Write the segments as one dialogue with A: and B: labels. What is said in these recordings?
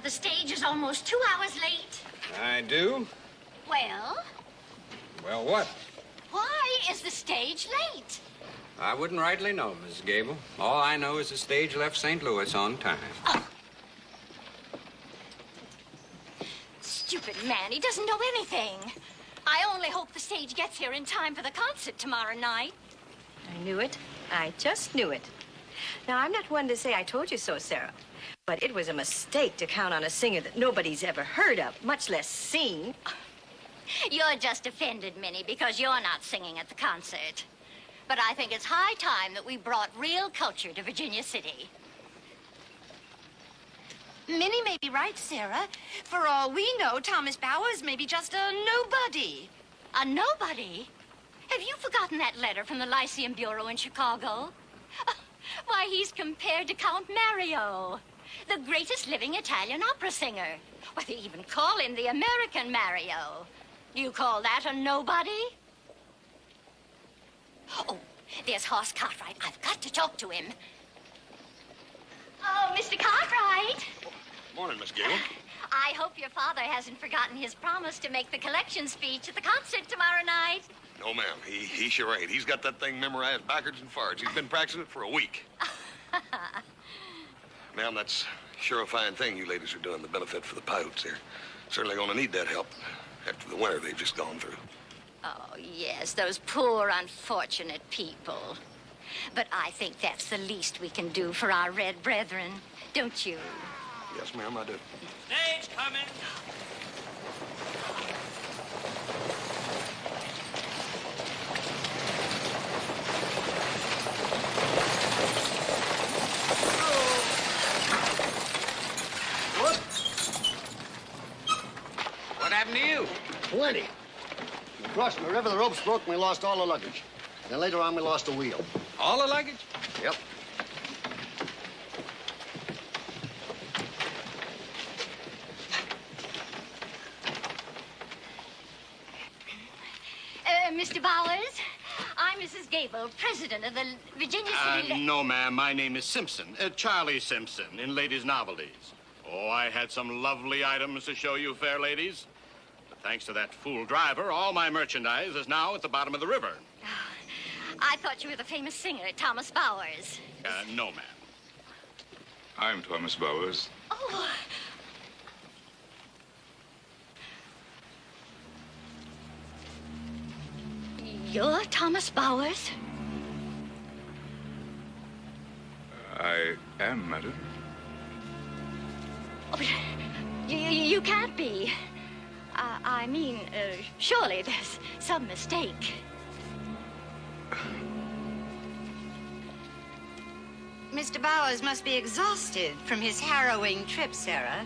A: that the stage is almost 2 hours late?
B: I do.
A: Well?
B: Well, what?
A: Why is the stage late?
B: I wouldn't rightly know, Mrs. Gable. All I know is the stage left St. Louis on time.
A: Oh. Stupid man, he doesn't know anything. I only hope the stage gets here in time for the concert tomorrow night.
C: I knew it. I just knew it. Now, I'm not one to say I told you so, Sarah. But it was a mistake to count on a singer that nobody's ever heard of, much less seen.
A: You're just offended, Minnie, because you're not singing at the concert. But I think it's high time that we brought real culture to Virginia City.
D: Minnie may be right, Sarah. For all we know, Thomas Bowers may be just a nobody.
A: A nobody? Have you forgotten that letter from the Lyceum Bureau in Chicago? Why, he's compared to Count Mario, the greatest living Italian opera singer. Why, they even call him the American Mario. Do you call that a nobody? Oh, there's Hoss Cartwright. I've got to talk to him. Oh, Mr. Cartwright.
E: Morning, Miss Gable.
A: I hope your father hasn't forgotten his promise to make the collection speech at the concert tomorrow night.
E: No, ma'am. He sure ain't. He's got that thing memorized backwards and forwards. He's been practicing it for a week. Ma'am, that's sure a fine thing you ladies are doing, the benefit for the Paiutes. They're certainly going to need that help after the winter they've just gone through.
A: Oh, yes, those poor, unfortunate people. But I think that's the least we can do for our red brethren, don't you?
E: Yes, ma'am, I do.
F: Stage coming.
B: What happened to you?
G: Plenty. We crossed the river, the ropes broke, and we lost all the luggage. Then later on, we lost the wheel.
B: All the luggage?
G: Yep.
A: Mr. Bowers, I'm Mrs. Gable, president of the Virginia City...
H: No, ma'am. My name is Simpson, Charlie Simpson, in Ladies' Novelties. Oh, I had some lovely items to show you, fair ladies. But thanks to that fool driver, all my merchandise is now at the bottom of the river.
A: I thought you were the famous singer, Thomas Bowers.
H: No, ma'am.
I: I'm Thomas Bowers.
A: Oh. You're Thomas Bowers?
I: I am, madam.
A: Oh, but you can't be. I mean, surely there's some mistake.
D: Mr. Bowers must be exhausted from his harrowing trip, Sarah.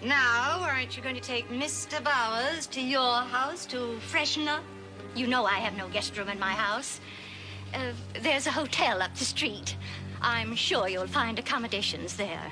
D: Now, aren't you going to take Mr. Bowers to your house to freshen up?
A: You know I have no guest room in my house. There's a hotel up the street. I'm sure you'll find accommodations there.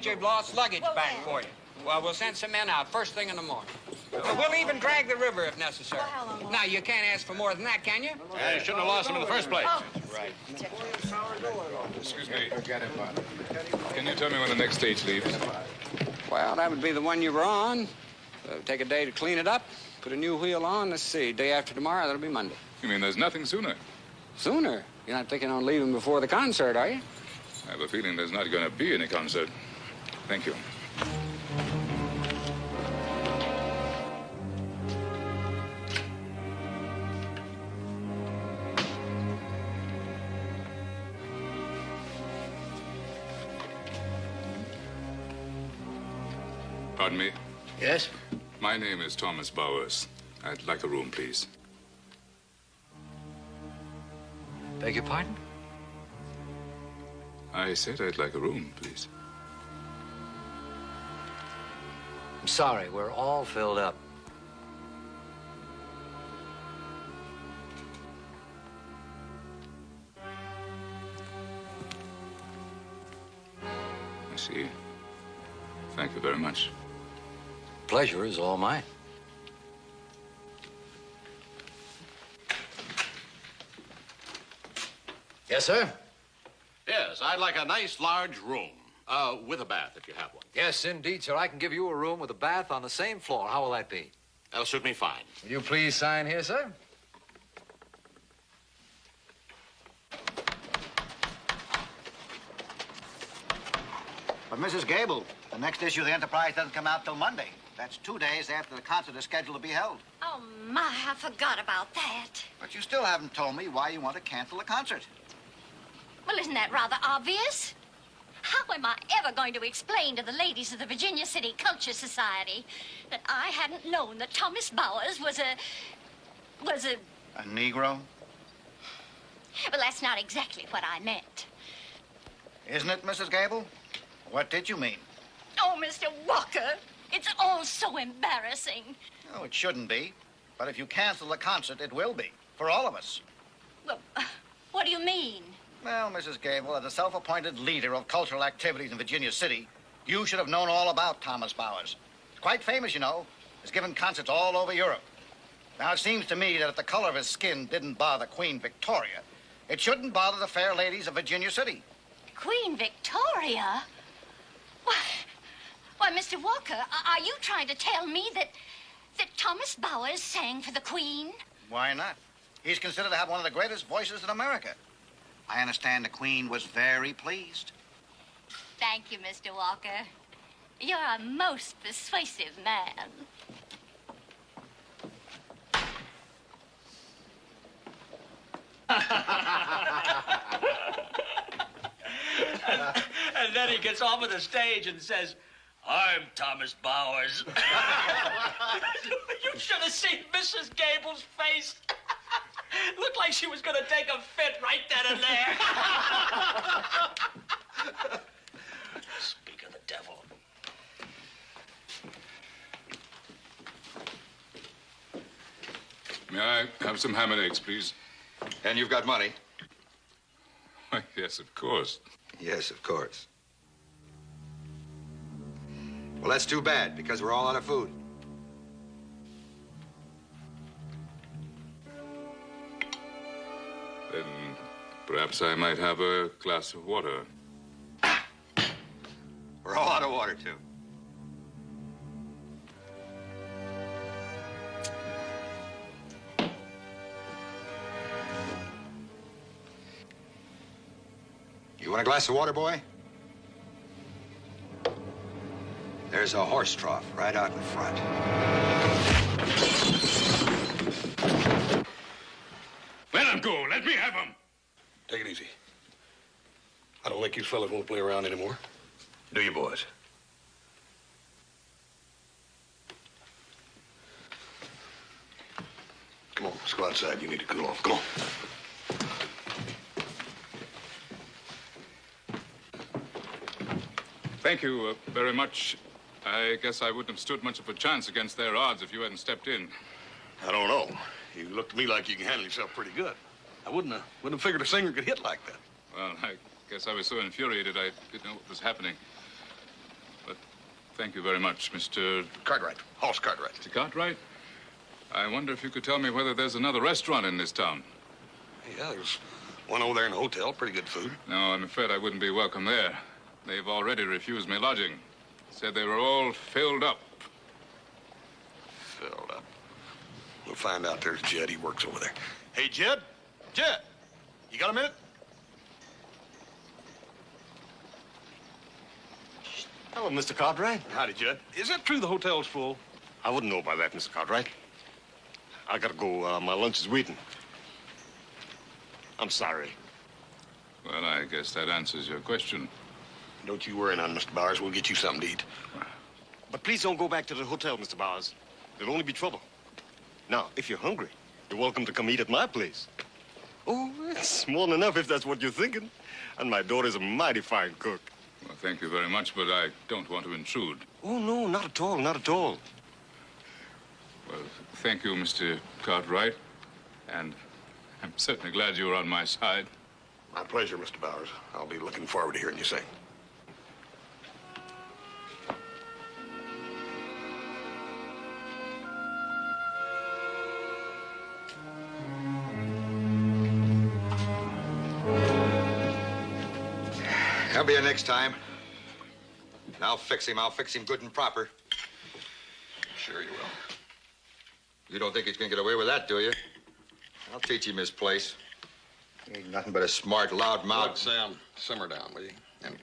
B: Your lost luggage back for you. Well, we'll send some men out first thing in the morning. We'll even drag the river if necessary. Now, you can't ask for more than that, can you?
H: You shouldn't have lost them in the first place.
B: Right.
I: Excuse me. Can you tell me when the next stage leaves?
B: Well, that would be the one you were on. Take a day to clean it up, put a new wheel on. Let's see, day after tomorrow, that'll be Monday.
I: You mean there's nothing sooner?
B: Sooner? You're not thinking on leaving before the concert, are you?
I: I have a feeling there's not going to be any concert. Thank you. Pardon me?
G: Yes?
I: My name is Thomas Bowers. I'd like a room, please.
G: Beg your pardon?
I: I said I'd like a room, please.
F: I'm sorry, we're all filled up.
I: I see. Thank you very much.
F: Pleasure is all mine. Yes, sir?
H: Yes, I'd like a nice large room. With a bath, if you have one.
F: Yes, indeed, sir. I can give you a room with a bath on the same floor. How will that be?
H: That'll suit me fine.
F: Will you please sign here, sir?
J: But, Mrs. Gable, the next issue of the Enterprise doesn't come out till Monday. That's 2 days after the concert is scheduled to be held.
A: Oh, my, I forgot about that.
J: But you still haven't told me why you want to cancel the concert.
A: Well, isn't that rather obvious? How am I ever going to explain to the ladies of the Virginia City Culture Society that I hadn't known that Thomas Bowers was a...
J: A Negro?
A: Well, that's not exactly what I meant.
J: Isn't it, Mrs. Gable? What did you mean?
A: Oh, Mr. Walker, it's all so embarrassing.
J: No, it shouldn't be. But if you cancel the concert, it will be. For all of us.
A: Well, what do you mean?
J: Well, Mrs. Gable, as a self-appointed leader of cultural activities in Virginia City, you should have known all about Thomas Bowers. He's quite famous, you know. He's given concerts all over Europe. Now, it seems to me that if the color of his skin didn't bother Queen Victoria, it shouldn't bother the fair ladies of Virginia City.
A: Queen Victoria? Why, Mr. Walker, are you trying to tell me that Thomas Bowers sang for the Queen?
J: Why not? He's considered to have one of the greatest voices in America. I understand the Queen was very pleased.
A: Thank you, Mr. Walker. You're a most persuasive man.
K: And then he gets off of the stage and says, "I'm Thomas Bowers." You should have seen Mrs. Gable's face. Looked like she was going to take a fit right then and there. Speak of the devil.
I: May I have some ham and eggs, please?
E: And you've got money?
I: Why, yes, of course.
E: Yes, of course. Well, that's too bad, because we're all out of food.
I: Then perhaps I might have a glass of water.
E: We're all out of water, too. You want a glass of water, boy? There's a horse trough right out in front.
H: Let him go. Let me have him.
E: Take it easy. I don't think you fellas want to play around anymore. Do you, boys? Come on, let's go outside. You need to cool off. Come on.
I: Thank you very much. I guess I wouldn't have stood much of a chance against their odds if you hadn't stepped in.
E: I don't know. You look to me like you can handle yourself pretty good. I wouldn't have figured a singer could hit like that.
I: Well, I guess I was so infuriated I didn't know what was happening. But thank you very much, Mr.
E: Cartwright. Hoss Cartwright.
I: Mr. Cartwright? I wonder if you could tell me whether there's another restaurant in this town.
E: Yeah, there's one over there in the hotel. Pretty good food.
I: No, I'm afraid I wouldn't be welcome there. They've already refused me lodging. Said they were all filled up.
E: Filled up. We'll find out. There's Jed. He works over there. Hey, Jed. Jed, you got a minute?
L: Hello, Mr. Cartwright.
E: Howdy, Jed. Is it true the hotel's full?
L: I wouldn't know about that, Mr. Cartwright. I gotta go. My lunch is waiting. I'm sorry.
I: Well, I guess that answers your question.
E: Don't you worry none, Mr. Bowers. We'll get you something to eat.
L: But please don't go back to the hotel, Mr. Bowers. There'll only be trouble. Now, if you're hungry, you're welcome to come eat at my place. Oh, it's more than enough if that's what you're thinking. And my daughter's a mighty fine cook.
I: Well, thank you very much, but I don't want to intrude.
L: Oh, no, not at all, not at all.
I: Well, thank you, Mr. Cartwright. And I'm certainly glad you were on my side.
E: My pleasure, Mr. Bowers. I'll be looking forward to hearing you sing.
M: I'll be here next time. And I'll fix him. I'll fix him good and proper.
E: Sure you will.
M: You don't think he's gonna get away with that, do you? I'll teach him his place. He ain't nothing but a smart, loud-mouthed...
E: Look, Sam, simmer down, will you? And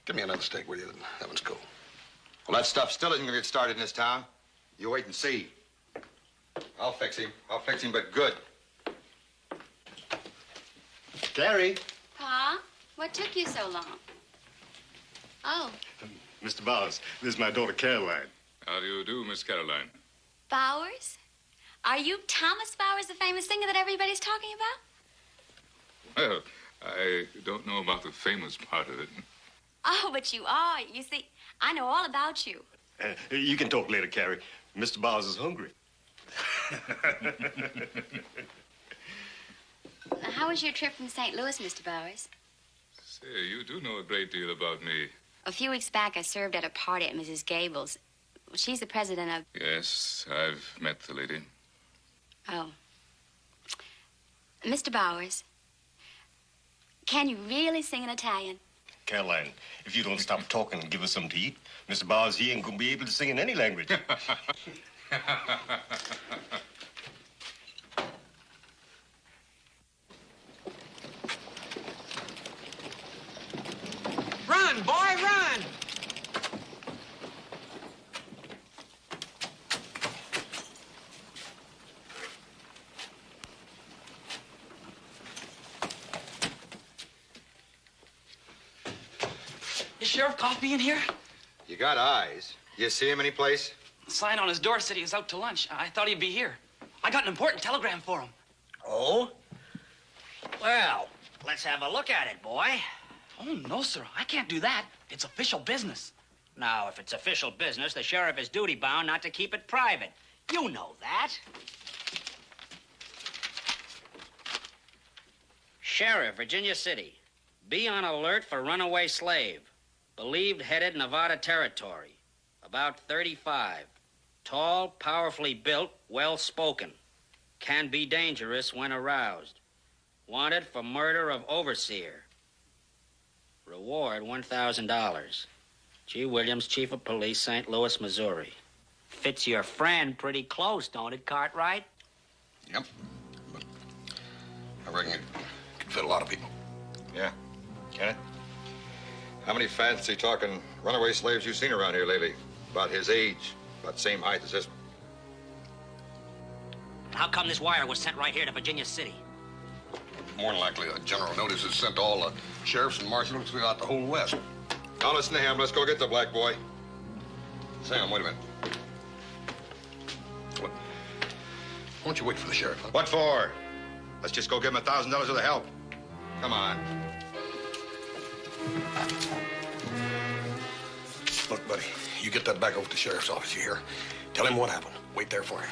E: give me another steak, will you? That one's cool.
M: Well, that stuff still isn't gonna get started in this town. You wait and see. I'll fix him. I'll fix him, but good.
G: Carrie.
N: Pa, what took you so long? Oh,
L: Mr. Bowers, this is my daughter, Caroline.
I: How do you do, Miss Caroline?
N: Bowers? Are you Thomas Bowers, the famous singer that everybody's talking about?
I: Well, I don't know about the famous part of it.
N: Oh, but you are. You see, I know all about you.
L: You can talk later, Carrie. Mr. Bowers is hungry.
N: How was your trip from St. Louis, Mr. Bowers?
I: Say, you do know a great deal about me.
N: A few weeks back, I served at a party at Mrs. Gable's. She's the president of...
I: Yes, I've met the lady.
N: Oh. Mr. Bowers, can you really sing in Italian?
L: Caroline, if you don't stop talking and give us something to eat, Mr. Bowers, he ain't gonna be able to sing in any language.
B: Run, boy, run!
K: Is Sheriff Coffey in here?
M: You got eyes. You see him any place?
K: The sign on his door said he was out to lunch. I thought he'd be here. I got an important telegram for him.
O: Oh? Well, let's have a look at it, boy.
K: Oh, no, sir. I can't do that. It's official business.
O: Now, if it's official business, the sheriff is duty-bound not to keep it private. You know that. Sheriff, Virginia City. Be on alert for runaway slave. Believed headed Nevada Territory. About 35. Tall, powerfully built, well-spoken. Can be dangerous when aroused. Wanted for murder of overseer. Reward $1,000. G. Williams, Chief of Police, St. Louis, Missouri. Fits your friend pretty close, don't it, Cartwright?
E: Yep. But I reckon it could fit a lot of people.
M: Yeah. Can it? How many fancy-talking runaway slaves you seen around here lately? About his age, about the same height as this one.
O: How come this wire was sent right here to Virginia City?
E: More than likely, a general notice is sent to all the sheriffs and marshals throughout the whole West.
M: Now listen to him. Let's go get the black boy.
E: Sam, wait a minute. What? Why don't you wait for the sheriff, huh?
M: What for? Let's just go give him $1,000 worth of help. Come on.
E: Look, buddy, you get that back over to the sheriff's office, you hear? Tell him what happened. Wait there for him.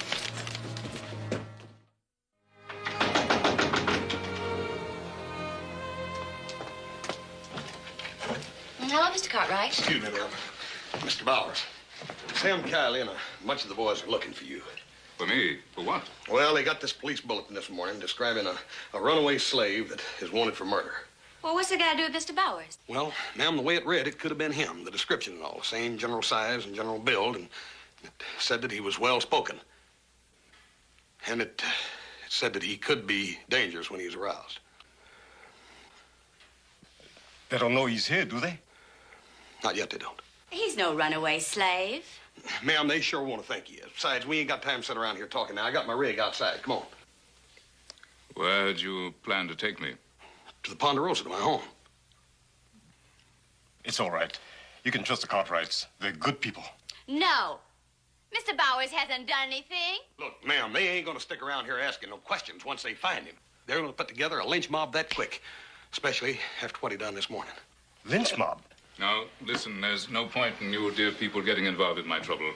N: Hello, Mr. Cartwright.
E: Excuse me, ma'am. Mr. Bowers. Sam Kiley and a bunch of the boys are looking for you.
I: For me? For what?
E: Well, they got this police bulletin this morning describing a runaway slave that is wanted for murder.
N: Well, what's it got to do with Mr. Bowers?
E: Well, ma'am, the way it read, it could have been him. The description and all, the same general size and general build, and it said that he was well-spoken. And it said that he could be dangerous when he's aroused.
L: They don't know he's here, do they?
E: Not yet, they don't.
N: He's no runaway slave.
E: Ma'am, they sure want to think he is. Besides, we ain't got time to sit around here talking now. I got my rig outside. Come on.
I: Where'd you plan to take me?
E: To the Ponderosa, to my home.
L: It's all right. You can trust the Cartwrights. They're good people.
N: No.
D: Mr. Bowers hasn't done anything.
E: Look, ma'am, they ain't gonna stick around here asking no questions once they find him. They're gonna put together a lynch mob that quick, especially after what he done this morning.
L: Lynch mob?
I: Now, listen, there's no point in you dear people getting involved in my trouble.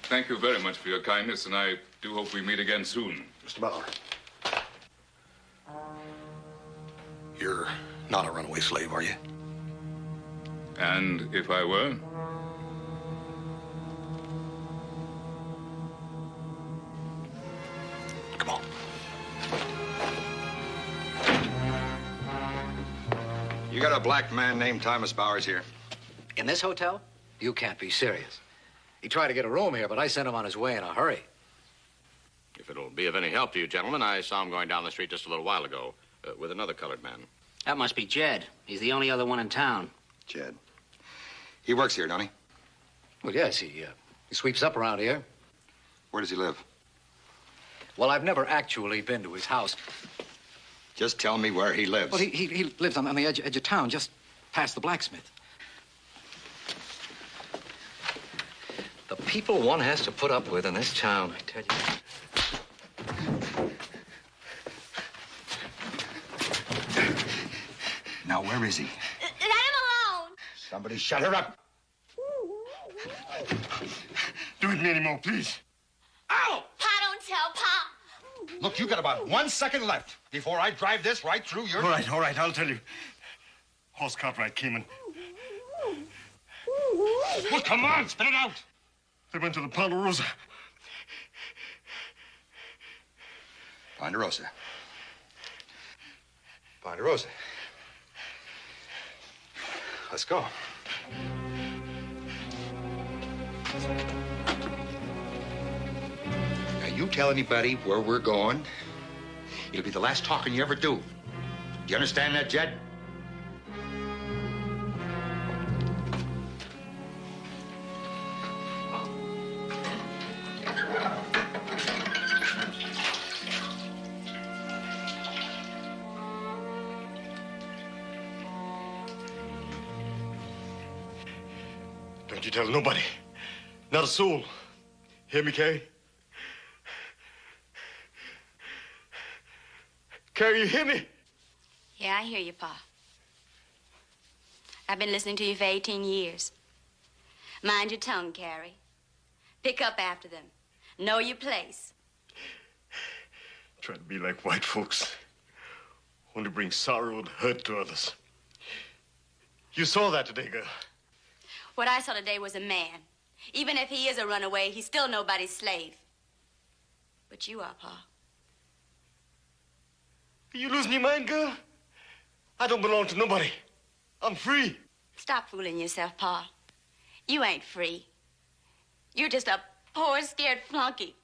I: Thank you very much for your kindness, and I do hope we meet again soon.
E: Mr. Bauer, you're not a runaway slave, are you?
I: And if I were?
E: Come on.
M: You got a black man named Thomas Bowers here?
F: In this hotel? You can't be serious. He tried to get a room here, but I sent him on his way in a hurry.
H: If it'll be of any help to you, gentlemen, I saw him going down the street just a little while ago with another colored man.
O: That must be Jed. He's the only other one in town.
M: Jed. He works here, don't he?
F: Well, yes, he sweeps up around here.
M: Where does he live?
F: Well, I've never actually been to his house.
M: Just tell me where he lives.
F: Well, he lives on the edge of town, just past the blacksmith. The people one has to put up with in this town, I tell you.
M: Now, where is he?
D: Let him alone.
M: Somebody shut her up.
L: Do it me anymore, please.
M: Ow!
D: Pa, don't tell Pa.
M: Look, you got about 1 second left before I drive this right through your...
L: All right, I'll tell you. Horse Cartwright came in.
M: Well, come on, spit it out.
L: They went to the Ponderosa.
M: Ponderosa. Ponderosa. Let's go. Now, you tell anybody where we're going, it'll be the last talking you ever do. Do you understand that, Jed?
L: Don't you tell nobody. Not a soul. Hear me, Carrie? Carrie, you hear me?
N: Yeah, I hear you, Pa. I've been listening to you for 18 years. Mind your tongue, Carrie. Pick up after them. Know your place.
L: Try to be like white folks. Only bring sorrow and hurt to others. You saw that today, girl.
N: What I saw today was a man. Even if he is a runaway, he's still nobody's slave. But you are, Pa.
L: Are you losing your mind, girl? I don't belong to nobody. I'm free.
N: Stop fooling yourself, Pa. You ain't free. You're just a poor, scared flunky.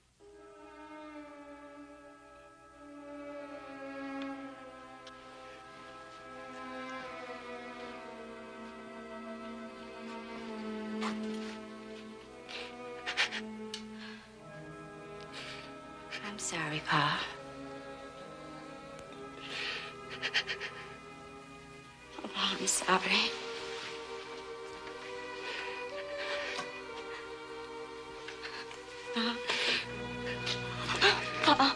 N: I'm sorry, Pa. Oh, I'm sorry. Pa.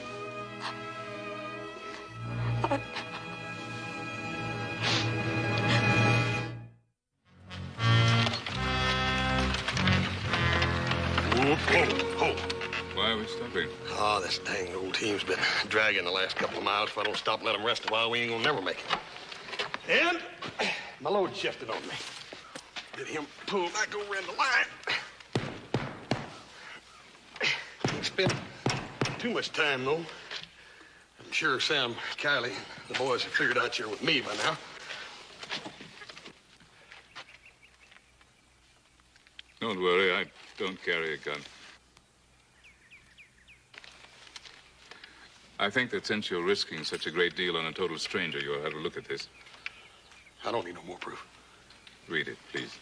E: Whoa.
I: Why are we stopping?
E: Oh, this dang old team's been dragging the last couple of miles. If I don't stop and let them rest a while, we ain't gonna never make it. And my load shifted on me. Get him pulled back over in the line. Can't spend too much time, though. I'm sure Sam, Kylie, the boys have figured out you're with me by now.
I: Don't worry, I don't carry a gun. I think that since you're risking such a great deal on a total stranger, you'll have a look at this.
E: I don't need no more proof.
I: Read it, please.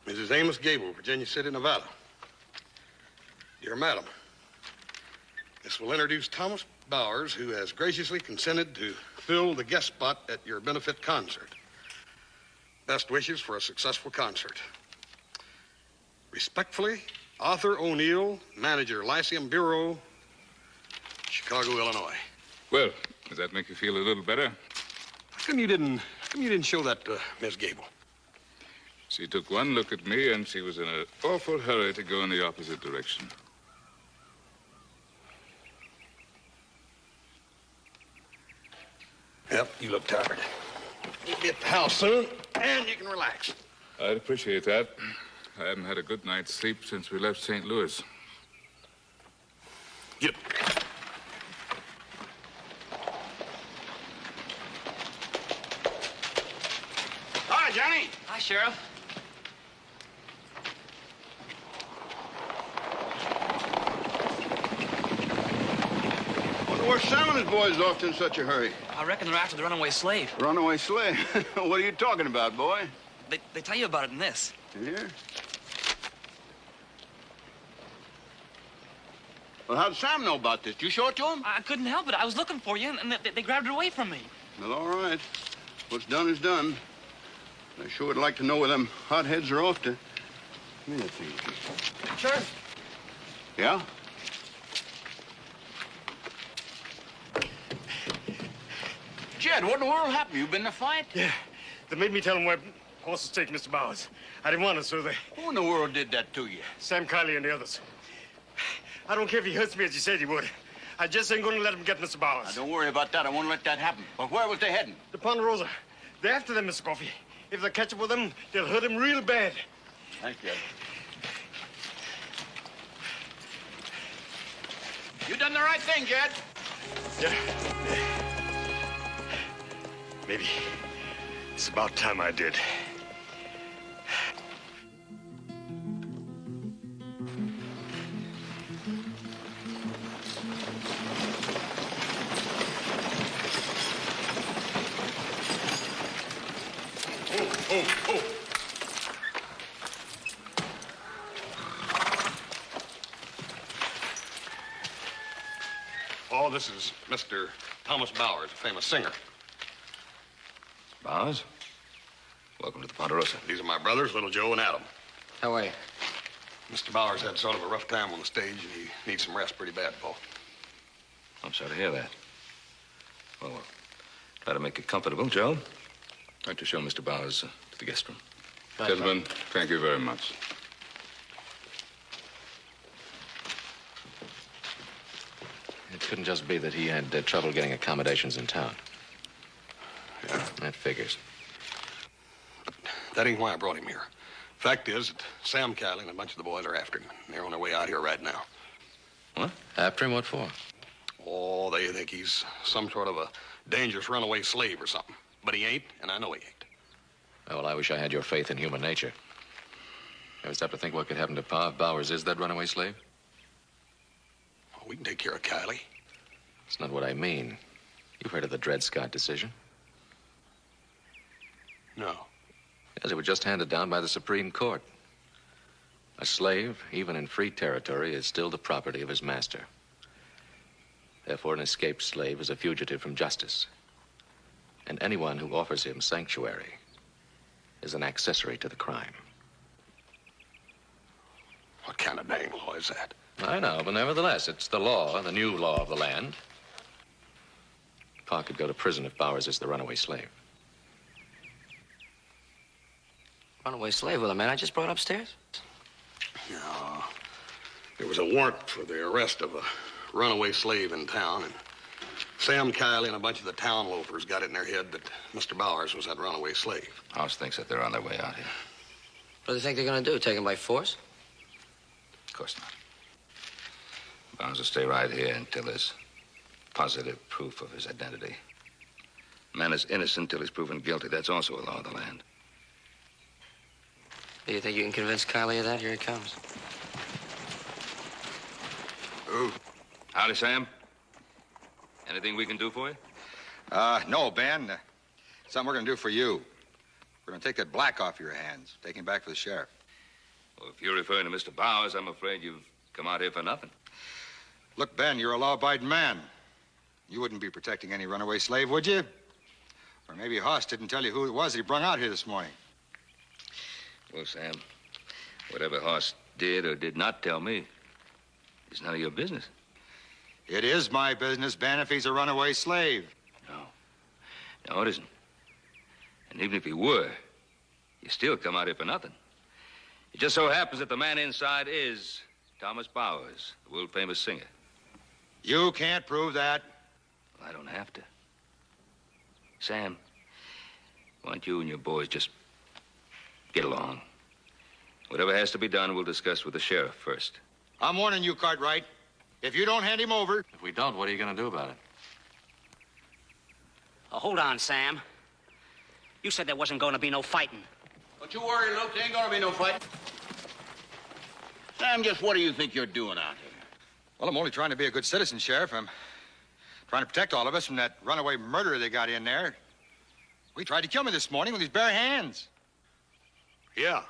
E: Mrs. Amos Gable, Virginia City, Nevada. Dear Madam, Miss This will introduce Thomas Bowers, who has graciously consented to fill the guest spot at your benefit concert. Best wishes for a successful concert. Respectfully, Arthur O'Neill, manager, Lyceum Bureau, Chicago, Illinois.
I: Well, does that make you feel a little better?
E: How come you didn't show that to Miss Gable?
I: She took one look at me, and she was in an awful hurry to go in the opposite direction.
E: Yep, you look tired. You'll be at the house soon, and you can relax.
I: I'd appreciate that. I haven't had a good night's sleep since we left St. Louis.
E: Yep.
H: Hi, Johnny.
K: Hi, Sheriff.
P: Wonder where Sam and his boys off in such a hurry.
K: I reckon they're after the runaway slave.
P: Runaway slave? What are you talking about, boy?
K: They tell you about it in this.
P: Here? Well, how did Sam know about this? Did you show it to him?
K: I couldn't help it. I was looking for you, and they grabbed it away from me.
P: Well, all right. What's done is done. I sure would like to know where them hotheads are off to. Give me that thing.
K: Sheriff.
P: Yeah?
L: Jed, what in the world happened? You been in a fight? Yeah. They made me tell them where horses take Mr. Bowers. I didn't want to, so they...
P: Who in the world did that to you?
L: Sam Kiley and the others. I don't care if he hurts me as he said he would. I just ain't going to let him get Mr. Bowers.
P: Now, don't worry about that. I won't let that happen. But where was they heading?
L: The Ponderosa. They're after them, Mr. Coffey. If they catch up with them, they'll hurt him real bad.
P: Thank you.
H: You done the right thing, Jed.
L: Yeah. Maybe. It's about time I did.
E: Oh, this is Mr. Thomas Bowers, a famous singer.
F: Bowers? Welcome to the Ponderosa.
E: These are my brothers, Little Joe and Adam.
F: How are you?
E: Mr. Bowers had sort of a rough time on the stage, and he needs some rest pretty bad, Paul.
F: I'm sorry to hear that. Well, we'll try to make it comfortable. Joe, I'd like to show Mr. Bowers to the guest room.
I: Gentlemen, thank you very much.
F: It couldn't just be that he had trouble getting accommodations in town.
E: Yeah.
F: That figures.
E: But that ain't why I brought him here. Fact is that Sam Kiley and a bunch of the boys are after him. They're on their way out here right now.
F: What? After him? What for?
E: Oh, they think he's some sort of a dangerous runaway slave or something. But he ain't, and I know he ain't.
F: Oh, well, I wish I had your faith in human nature. Ever stop to think what could happen to Pa if Bowers is that runaway slave?
E: Oh, we can take care of Kiley.
F: That's not what I mean. You've heard of the Dred Scott decision?
E: No.
F: Yes, it was just handed down by the Supreme Court. A slave, even in free territory, is still the property of his master. Therefore, an escaped slave is a fugitive from justice. And anyone who offers him sanctuary is an accessory to the crime.
E: What kind of dang law is that?
F: I know, but nevertheless, it's the law, the new law of the land. Pa could go to prison if Bowers is the runaway slave.
O: Runaway slave with a man I just brought upstairs?
E: No. There was a warrant for the arrest of a runaway slave in town, and Sam Kiley and a bunch of the town loafers got it in their head that Mr. Bowers was that runaway slave.
F: House thinks that they're on their way out here.
O: What do they think they're going to do? Take him by force?
F: Of course not. Bowers will stay right here until there's positive proof of his identity. A man is innocent till he's proven guilty. That's also a law of the land.
O: Do you think you can convince Kiley of that? Here he comes.
M: Ooh.
F: Howdy, Sam. Anything we can do for you?
M: No, Ben. Something we're going to do for you. We're going to take that black off your hands, take him back for the sheriff.
F: Well, if you're referring to Mr. Bowers, I'm afraid you've come out here for nothing.
M: Look, Ben, you're a law-abiding man. You wouldn't be protecting any runaway slave, would you? Or maybe Hoss didn't tell you who it was that he brung out here this morning.
F: Well, Sam, whatever Hoss did or did not tell me is none of your business.
M: It is my business, Ben, if he's a runaway slave.
F: No, it isn't. And even if he were, you still come out here for nothing. It just so happens that the man inside is Thomas Bowers, the world-famous singer.
M: You can't prove that.
F: Well, I don't have to. Sam, why don't you and your boys just get along? Whatever has to be done, we'll discuss with the sheriff first.
M: I'm warning you, Cartwright. If you don't hand him over...
F: If we don't, what are you going to do about it?
K: Oh, hold on, Sam. You said there wasn't going to be no fighting.
P: Don't you worry, Luke. There ain't gonna be no fight. Sam, just what do you think you're doing out here?
M: Well, I'm only trying to be a good citizen, Sheriff. I'm trying to protect all of us from that runaway murderer they got in there. He tried to kill me this morning with his bare hands.
E: Yeah.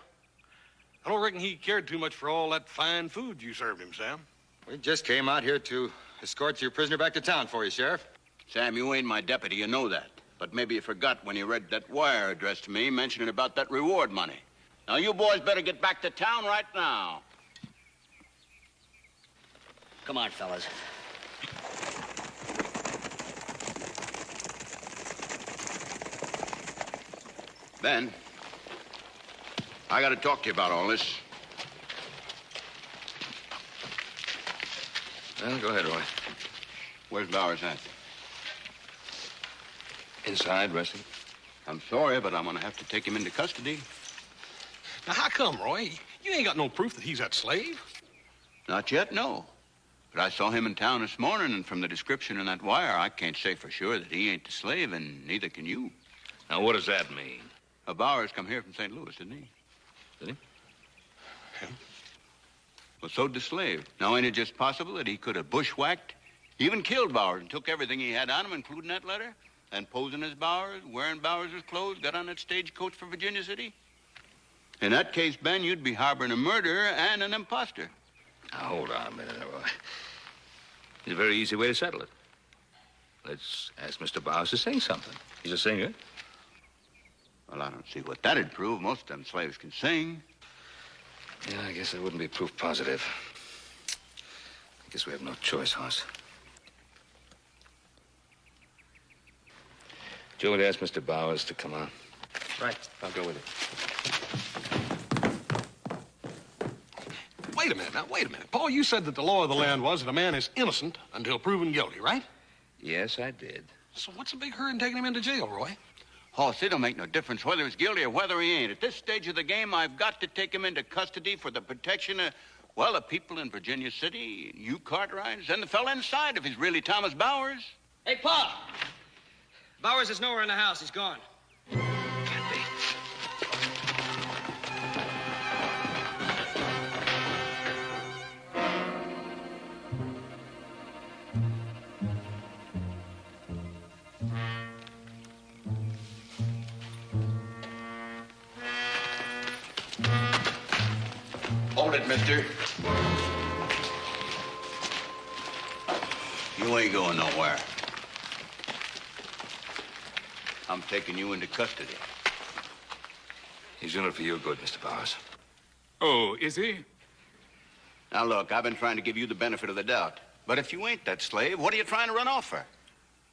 E: I don't reckon he cared too much for all that fine food you served him, Sam.
M: We just came out here to escort your prisoner back to town for you, Sheriff.
P: Sam, you ain't my deputy, you know that. But maybe you forgot when you read that wire addressed to me mentioning about that reward money. Now, you boys better get back to town right now.
K: Come on, fellas.
P: Ben, I gotta talk to you about all this.
F: Well, go ahead, Roy.
P: Where's Bowers at?
F: Inside, resting.
P: I'm sorry, but I'm gonna have to take him into custody.
E: Now, how come, Roy? You ain't got no proof that he's that slave.
P: Not yet, no. But I saw him in town this morning, and from the description in that wire, I can't say for sure that he ain't the slave, and neither can you.
F: Now, what does that mean?
P: Bowers come here from St. Louis, didn't he?
F: Did he?
P: Yeah. Well, so did the slave. Now, ain't it just possible that he could have bushwhacked, even killed Bowers, and took everything he had on him, including that letter, and posing as Bowers, wearing Bowers' clothes, got on that stagecoach for Virginia City? In that case, Ben, you'd be harboring a murderer and an imposter.
F: Now, hold on a minute, Roy. There's a very easy way to settle it. Let's ask Mr. Bowers to sing something. He's a singer.
P: Well, I don't see what that'd prove. Most of them slaves can sing.
F: Yeah, I guess that wouldn't be proof positive. I guess we have no choice, Hoss. Joe would ask Mr. Bowers to come on.
K: Right.
F: I'll go with you.
E: Wait a minute now, wait a minute. Paul, you said that the law of the land was that a man is innocent until proven guilty, right?
F: Yes, I did.
E: So what's the big hurry in taking him into jail, Roy?
P: Hoss, it don't make no difference whether he's guilty or whether he ain't. At this stage of the game, I've got to take him into custody for the protection of, well, the people in Virginia City, you Cartwrights, and the fella inside if he's really Thomas Bowers.
K: Hey, Pa! Bowers is nowhere in the house. He's gone.
F: Can't be.
P: Hold it, mister. You ain't going nowhere. I'm taking you into custody.
F: He's doing it for your good, Mr. Bowers.
I: Oh, is he?
P: Now, look, I've been trying to give you the benefit of the doubt. But if you ain't that slave, what are you trying to run off for?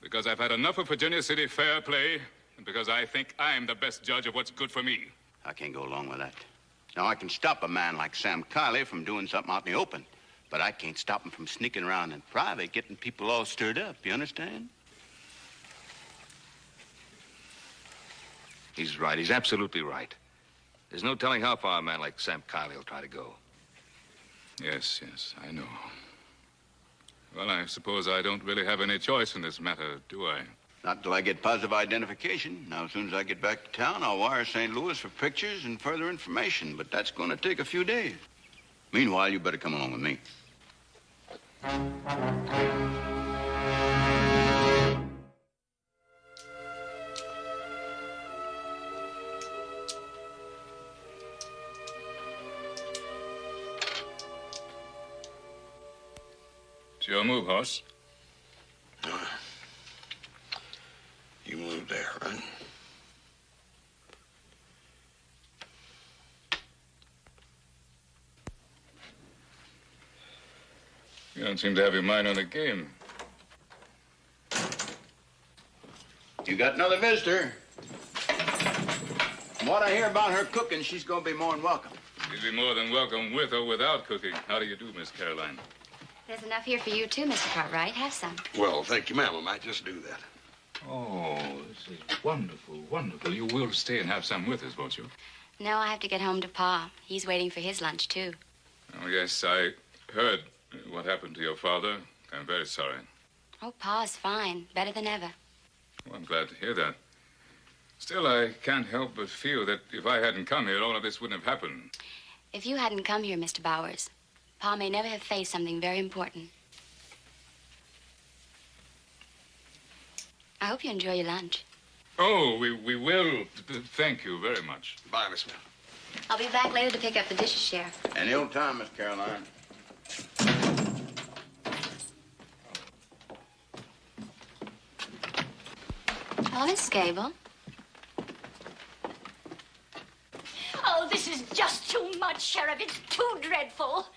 I: Because I've had enough of Virginia City fair play, and because I think I'm the best judge of what's good for me.
P: I can't go along with that. Now, I can stop a man like Sam Kiley from doing something out in the open, but I can't stop him from sneaking around in private, getting people all stirred up. You understand?
F: He's right. He's absolutely right. There's no telling how far a man like Sam Kiley will try to go.
I: Yes, I know. Well, I suppose I don't really have any choice in this matter, do I?
P: Not until I get positive identification. Now, as soon as I get back to town, I'll wire St. Louis for pictures and further information, but that's going to take a few days. Meanwhile, you better come along with me.
I: your move, Horse.
E: You moved there, right?
I: You don't seem to have your mind on the game.
P: You got another visitor. From what I hear about her cooking, she's going to be more than welcome.
I: You'd be more than welcome with or without cooking. How do you do, Miss Caroline?
N: There's enough here for you, too, Mr. Cartwright. Have some.
E: Well, thank you, ma'am. I might just do that.
I: Oh, this is wonderful, wonderful. You will stay and have some with us, won't you?
N: No, I have to get home to Pa. He's waiting for his lunch, too.
I: Oh, yes, I heard what happened to your father. I'm very sorry.
N: Oh, Pa's fine. Better than ever.
I: Well, I'm glad to hear that. Still, I can't help but feel that if I hadn't come here, all of this wouldn't have happened.
N: If you hadn't come here, Mr. Bowers, Pa may never have faced something very important. I hope you enjoy your lunch.
I: Oh, we will. Thank you very much.
E: Bye, Miss Miller.
N: I'll be back later to pick up the dishes, Sheriff.
P: Any old time, Miss Caroline.
N: Hello, Miss Gable.
A: Oh, this is just too much, Sheriff. It's too dreadful.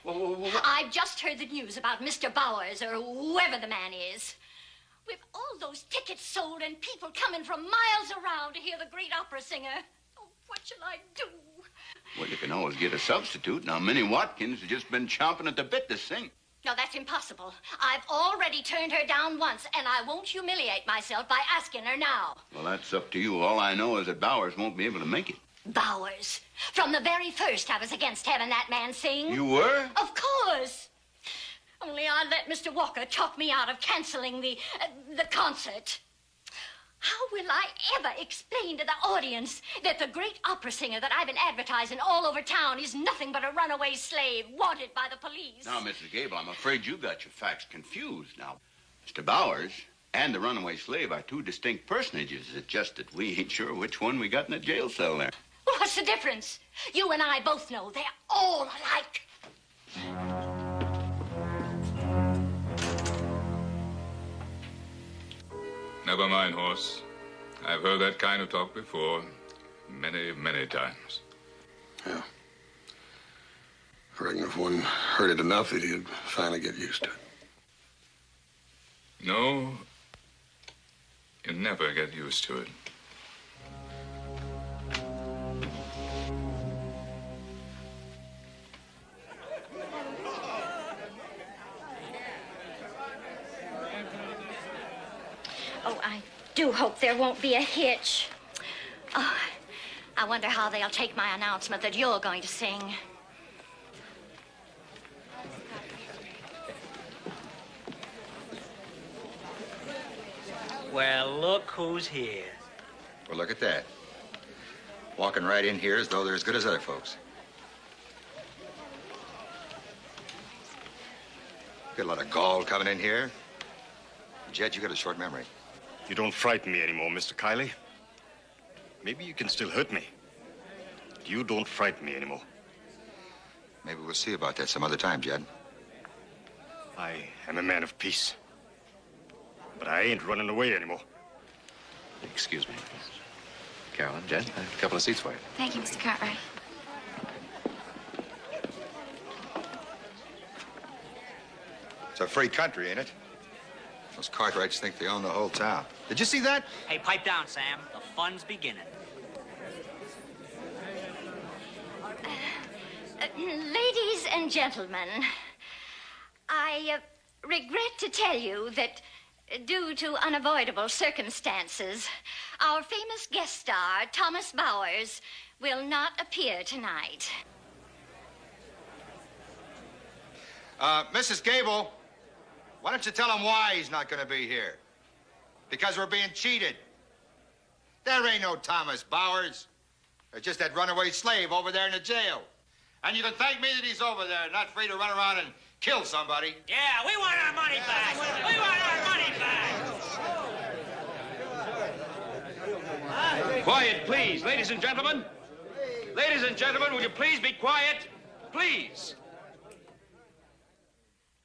A: I've just heard the news about Mr. Bowers, or whoever the man is. With all those tickets sold and people coming from miles around to hear the great opera singer. Oh, what shall I do?
P: Well, you can always get a substitute. Now, Minnie Watkins has just been chomping at the bit to sing.
A: No, that's impossible. I've already turned her down once, and I won't humiliate myself by asking her now.
P: Well, that's up to you. All I know is that Bowers won't be able to make it.
A: Bowers. From the very first, I was against having that man sing.
P: You were?
A: Of course. Only I let Mr. Walker talk me out of canceling the concert. How will I ever explain to the audience that the great opera singer that I've been advertising all over town is nothing but a runaway slave wanted by the police?
P: Now, Mrs. Gable, I'm afraid you got your facts confused. Now, Mr. Bowers and the runaway slave are two distinct personages. It's just that we ain't sure which one we got in the jail cell there.
A: Well, what's the difference? You and I both know they're all alike.
I: Never mind, Horse. I've heard that kind of talk before. Many, many times.
E: Yeah. I reckon if one heard it enough, he'd finally get used to it.
I: No, you never get used to it.
A: Oh, I do hope there won't be a hitch. Oh, I wonder how they'll take my announcement that you're going to sing.
K: Well, look who's here.
M: Well, look at that. Walking right in here as though they're as good as other folks. Got a lot of gall coming in here. Jed, you got a short memory.
L: You don't frighten me anymore, Mr. Kiley. Maybe you can still hurt me. But you don't frighten me anymore.
M: Maybe we'll see about that some other time, Jed.
L: I am a man of peace. But I ain't running away anymore.
F: Excuse me. Carolyn, Jen, a couple of seats for you.
N: Thank you, Mr. Cartwright.
M: It's a free country, ain't it? Those Cartwrights think they own the whole town. Did you see that?
K: Hey, pipe down, Sam. The fun's beginning.
A: Ladies and gentlemen, I regret to tell you that due to unavoidable circumstances, our famous guest star, Thomas Bowers, will not appear tonight.
M: Mrs. Gable, why don't you tell him why he's not going to be here? Because we're being cheated. There ain't no Thomas Bowers. There's just that runaway slave over there in the jail. And you can thank me that he's over there, not free to run around and kill somebody.
K: Yeah, we want our money back. We want our money back.
Q: Quiet, please, ladies and gentlemen. Ladies and gentlemen, will you please be quiet? Please.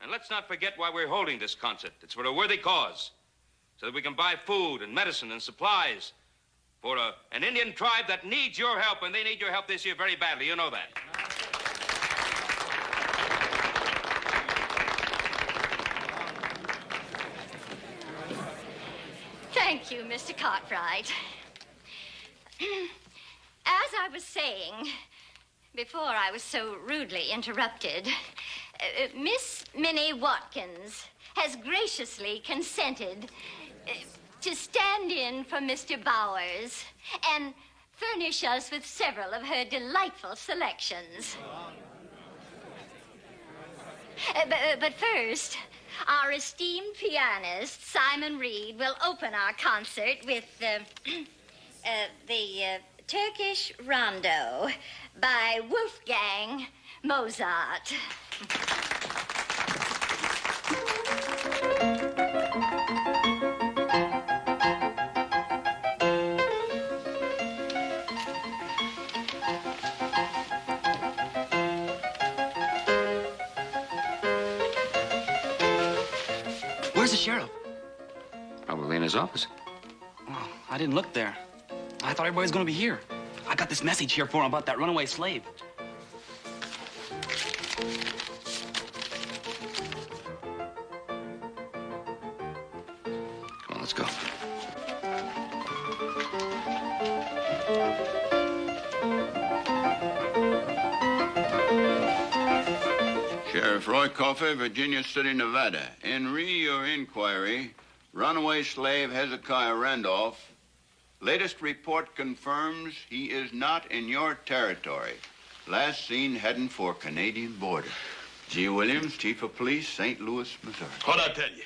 Q: And let's not forget why we're holding this concert. It's for a worthy cause, so that we can buy food and medicine and supplies for an Indian tribe that needs your help, and they need your help this year very badly. You know that.
A: Thank you, Mr. Cartwright. As I was saying, before I was so rudely interrupted, Miss Minnie Watkins has graciously consented to stand in for Mr. Bowers and furnish us with several of her delightful selections. But first, our esteemed pianist, Simon Reed, will open our concert with the Turkish Rondo by Wolfgang Mozart.
R: Where's the sheriff?
Q: Probably in his office.
R: Oh, I didn't look there. I thought everybody was going to be here. I got this message here for him about that runaway slave.
Q: Come on, let's go.
P: Sheriff Roy Coffey, Virginia City, Nevada. In your inquiry, runaway slave Hezekiah Randolph. Latest report confirms he is not in your territory. Last seen heading for Canadian border. G. Williams, Chief of Police, St. Louis, Missouri.
L: What'd I tell you?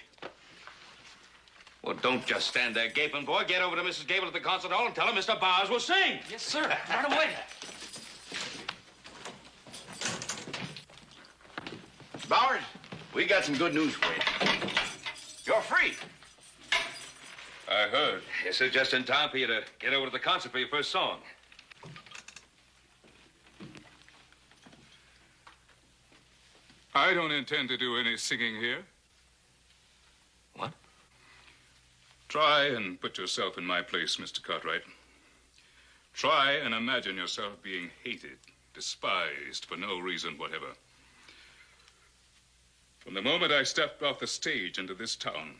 Q: Well, don't just stand there gaping, boy. Get over to Mrs. Gable at the concert hall and tell her Mr. Bowers will sing.
R: Yes, sir. Right away.
P: Bowers, we got some good news for you. You're free.
Q: I heard. Yes, sir, just in time for you to get over to the concert for your first song.
I: I don't intend to do any singing here.
Q: What?
I: Try and put yourself in my place, Mr. Cartwright. Try and imagine yourself being hated, despised for no reason whatever. From the moment I stepped off the stage into this town,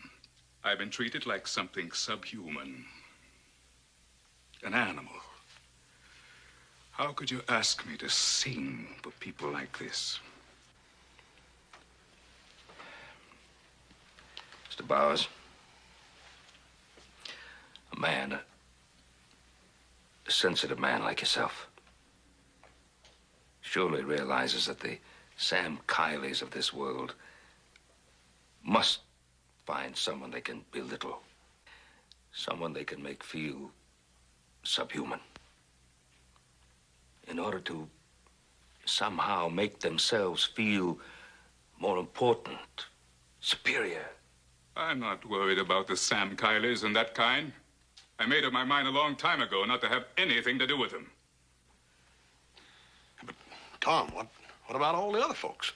I: I've been treated like something subhuman. An animal. How could you ask me to sing for people like this?
Q: Mr. Bowers, a man, a sensitive man like yourself, surely realizes that the Sam Kileys of this world must find someone they can belittle, someone they can make feel subhuman, in order to somehow make themselves feel more important, superior.
I: I'm not worried about the Sam Kileys and that kind. I made up my mind a long time ago not to have anything to do with them.
E: But, Tom, what about all the other folks?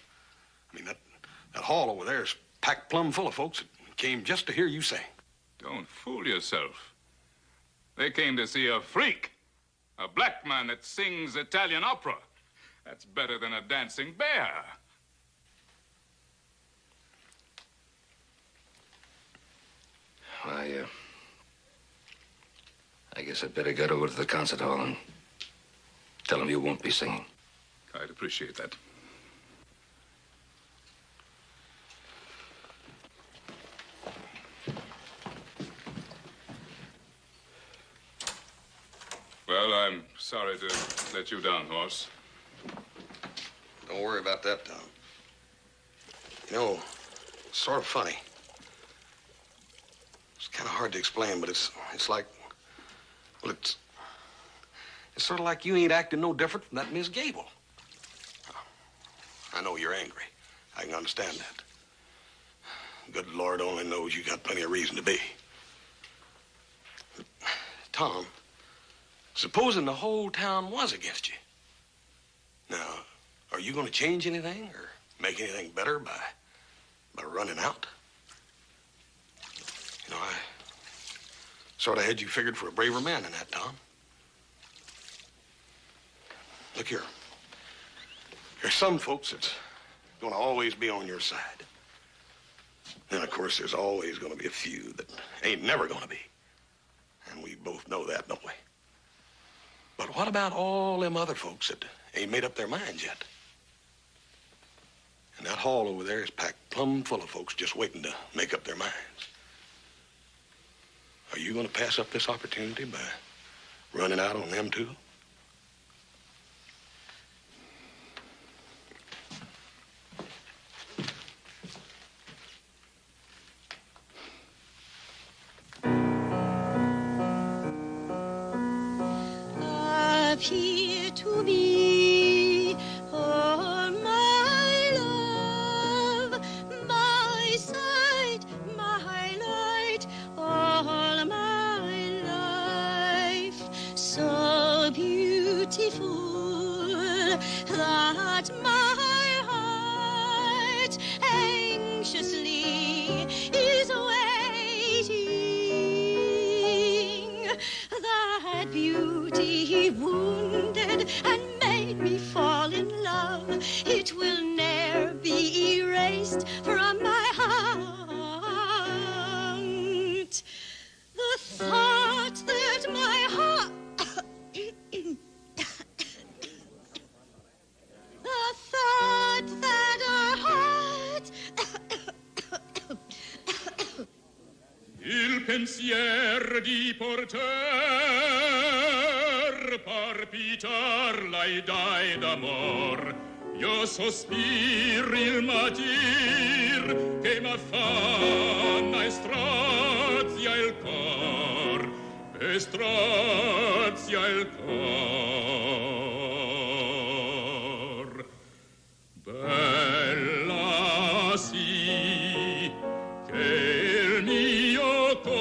E: I mean, that hall over there is packed plumb full of folks that came just to hear you sing.
I: Don't fool yourself. They came to see a freak, a black man that sings Italian opera. That's better than a dancing bear.
Q: I guess I'd better get over to the concert hall and tell them you won't be singing.
I: I'd appreciate that. Well, I'm sorry to let you down, Horse.
E: Don't worry about that, Tom. You know, it's sort of funny. It's kind of hard to explain, but it's like, well, it's sort of like you ain't acting no different from that Miss Gable. I know you're angry. I can understand that. Good Lord only knows you got plenty of reason to be. But, Tom, supposing the whole town was against you. Now, are you going to change anything or make anything better by By running out? You know, I sort of had you figured for a braver man than that, Tom. Look here. There's some folks that's gonna always be on your side. Then, of course, there's always gonna be a few that ain't never gonna be. And we both know that, don't we? But what about all them other folks that ain't made up their minds yet? And that hall over there is packed plumb full of folks just waiting to make up their minds. Are you gonna pass up this opportunity by running out on them, too?
S: Appear to be all my love, my sight, my light, all my life, so beautiful that my heart anxiously is waiting. That beauty wounded and made me fall in love. It will ne'er be erased from my heart. The thought that my heart the thought that our heart
T: Il pensier di porter palpitar l'ai dai d'amor. Io sospir il matir che m'affanna e strazia il cor, e strazia il cor. Bella sì che il mio cor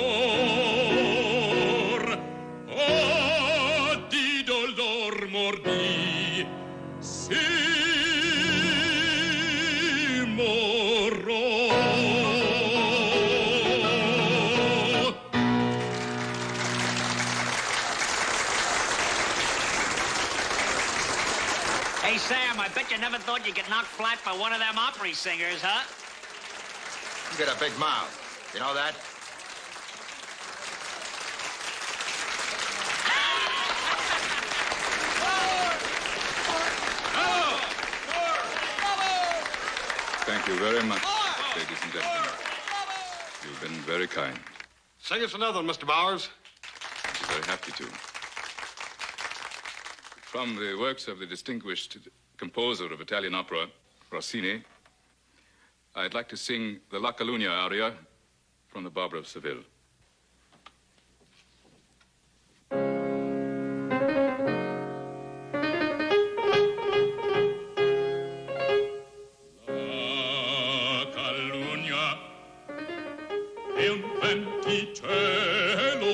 T: di dolor mordì, si morrò.
K: Hey, Sam, I bet you never thought you'd get knocked flat by one of them opera singers, huh?
M: You got a big mouth. You know that?
I: Thank you very much, ladies and gentlemen. You've been very kind.
E: Sing us another one, Mr. Bowers.
I: I'd be very happy to. From the works of the distinguished composer of Italian opera, Rossini, I'd like to sing the La Calunnia aria from the Barber of Seville.
T: La Calunnia è un venticello,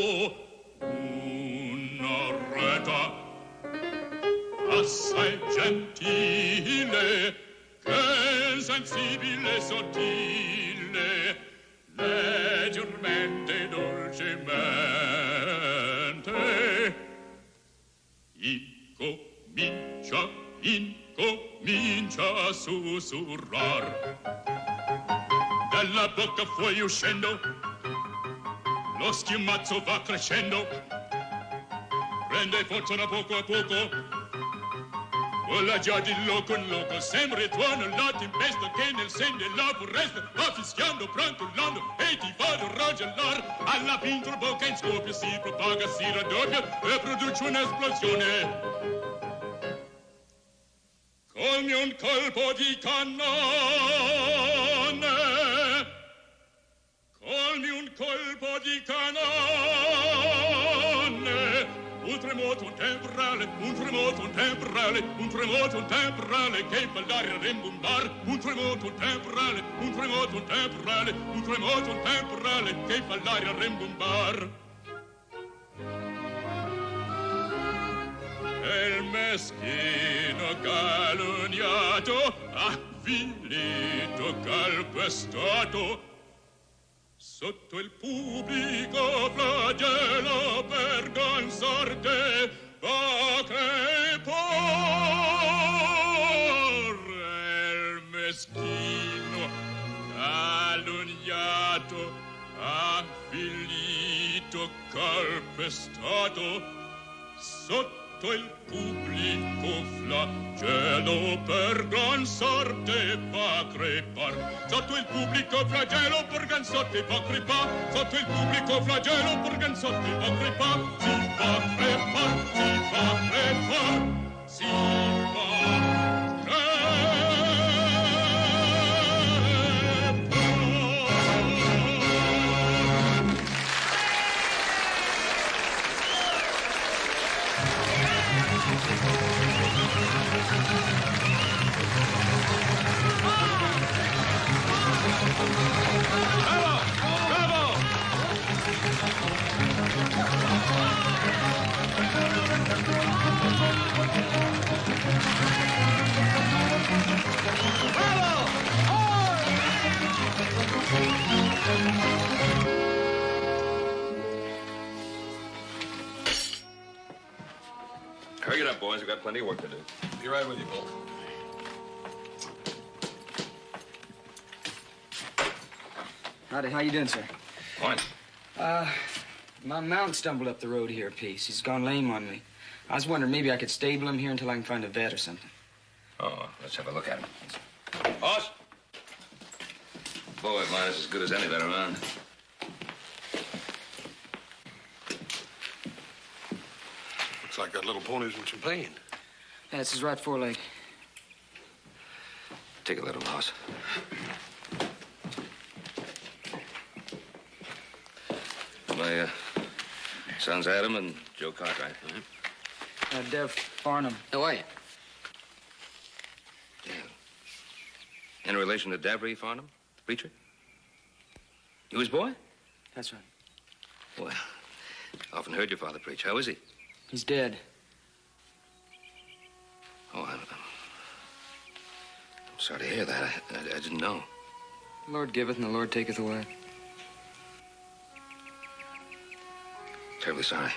T: una reta assai gentile, che sensibile e sottile, leggermente, dolcemente, incomincia a sussurrar. Dalla bocca fuori uscendo, lo schiumazzo va crescendo, prende forza da poco a poco. Quella già di loco in loco, sembra tuono la tempesta che nel sen della foresta va fischiando, brontolando e ti fa a ragionar. Alla pintura bocca in scoppia si propaga, si raddoppia e produce un'esplosione. Colmi un colpo di cannone, colmi un colpo di cannone. Un tremoto, un temporale, un tremoto, un temporale, un tremoto, un temporale che fa l'aria rimbombar. Un tremoto, un temporale, un tremoto, un temporale, un tremoto, un temporale che fa l'aria rimbombar. E il meschino calunniato avvilito, calpestato, sotto il pubblico flagello per gansarte va crepare il meschino, calunniato, avvilito, calpestato, sotto il pubblico flagello per gran sorte va crepar. Sotto il pubblico flagello per gran sorte va crepar. Sotto il pubblico flagello per gran sorte va crepar. Si va crepar, si va crepar, si va
Q: Hurry it up, boys. We've got plenty of work to do.
E: Be right with you, Bull.
U: Howdy, how you doing, sir?
Q: Morning.
U: My mount stumbled up the road here a piece. He's gone lame on me. I was wondering maybe I could stable him here until I can find a vet or something.
Q: Oh, let's have a look at him. Boss? Boy of mine is as good as any vet around.
E: Looks like that little pony's in some pain.
U: Yeah, it's his right foreleg.
Q: Take a little, boss. My sons Adam and Joe Cartwright.
U: Dev Farnham.
Q: How are you? Yeah. In relation to Dabney Farnham, the preacher? You his boy?
U: That's right.
Q: Well, often heard your father preach. How is he?
U: He's dead.
Q: Oh, I'm sorry to hear that. I didn't know.
U: The Lord giveth and the Lord taketh away.
Q: Terribly sorry.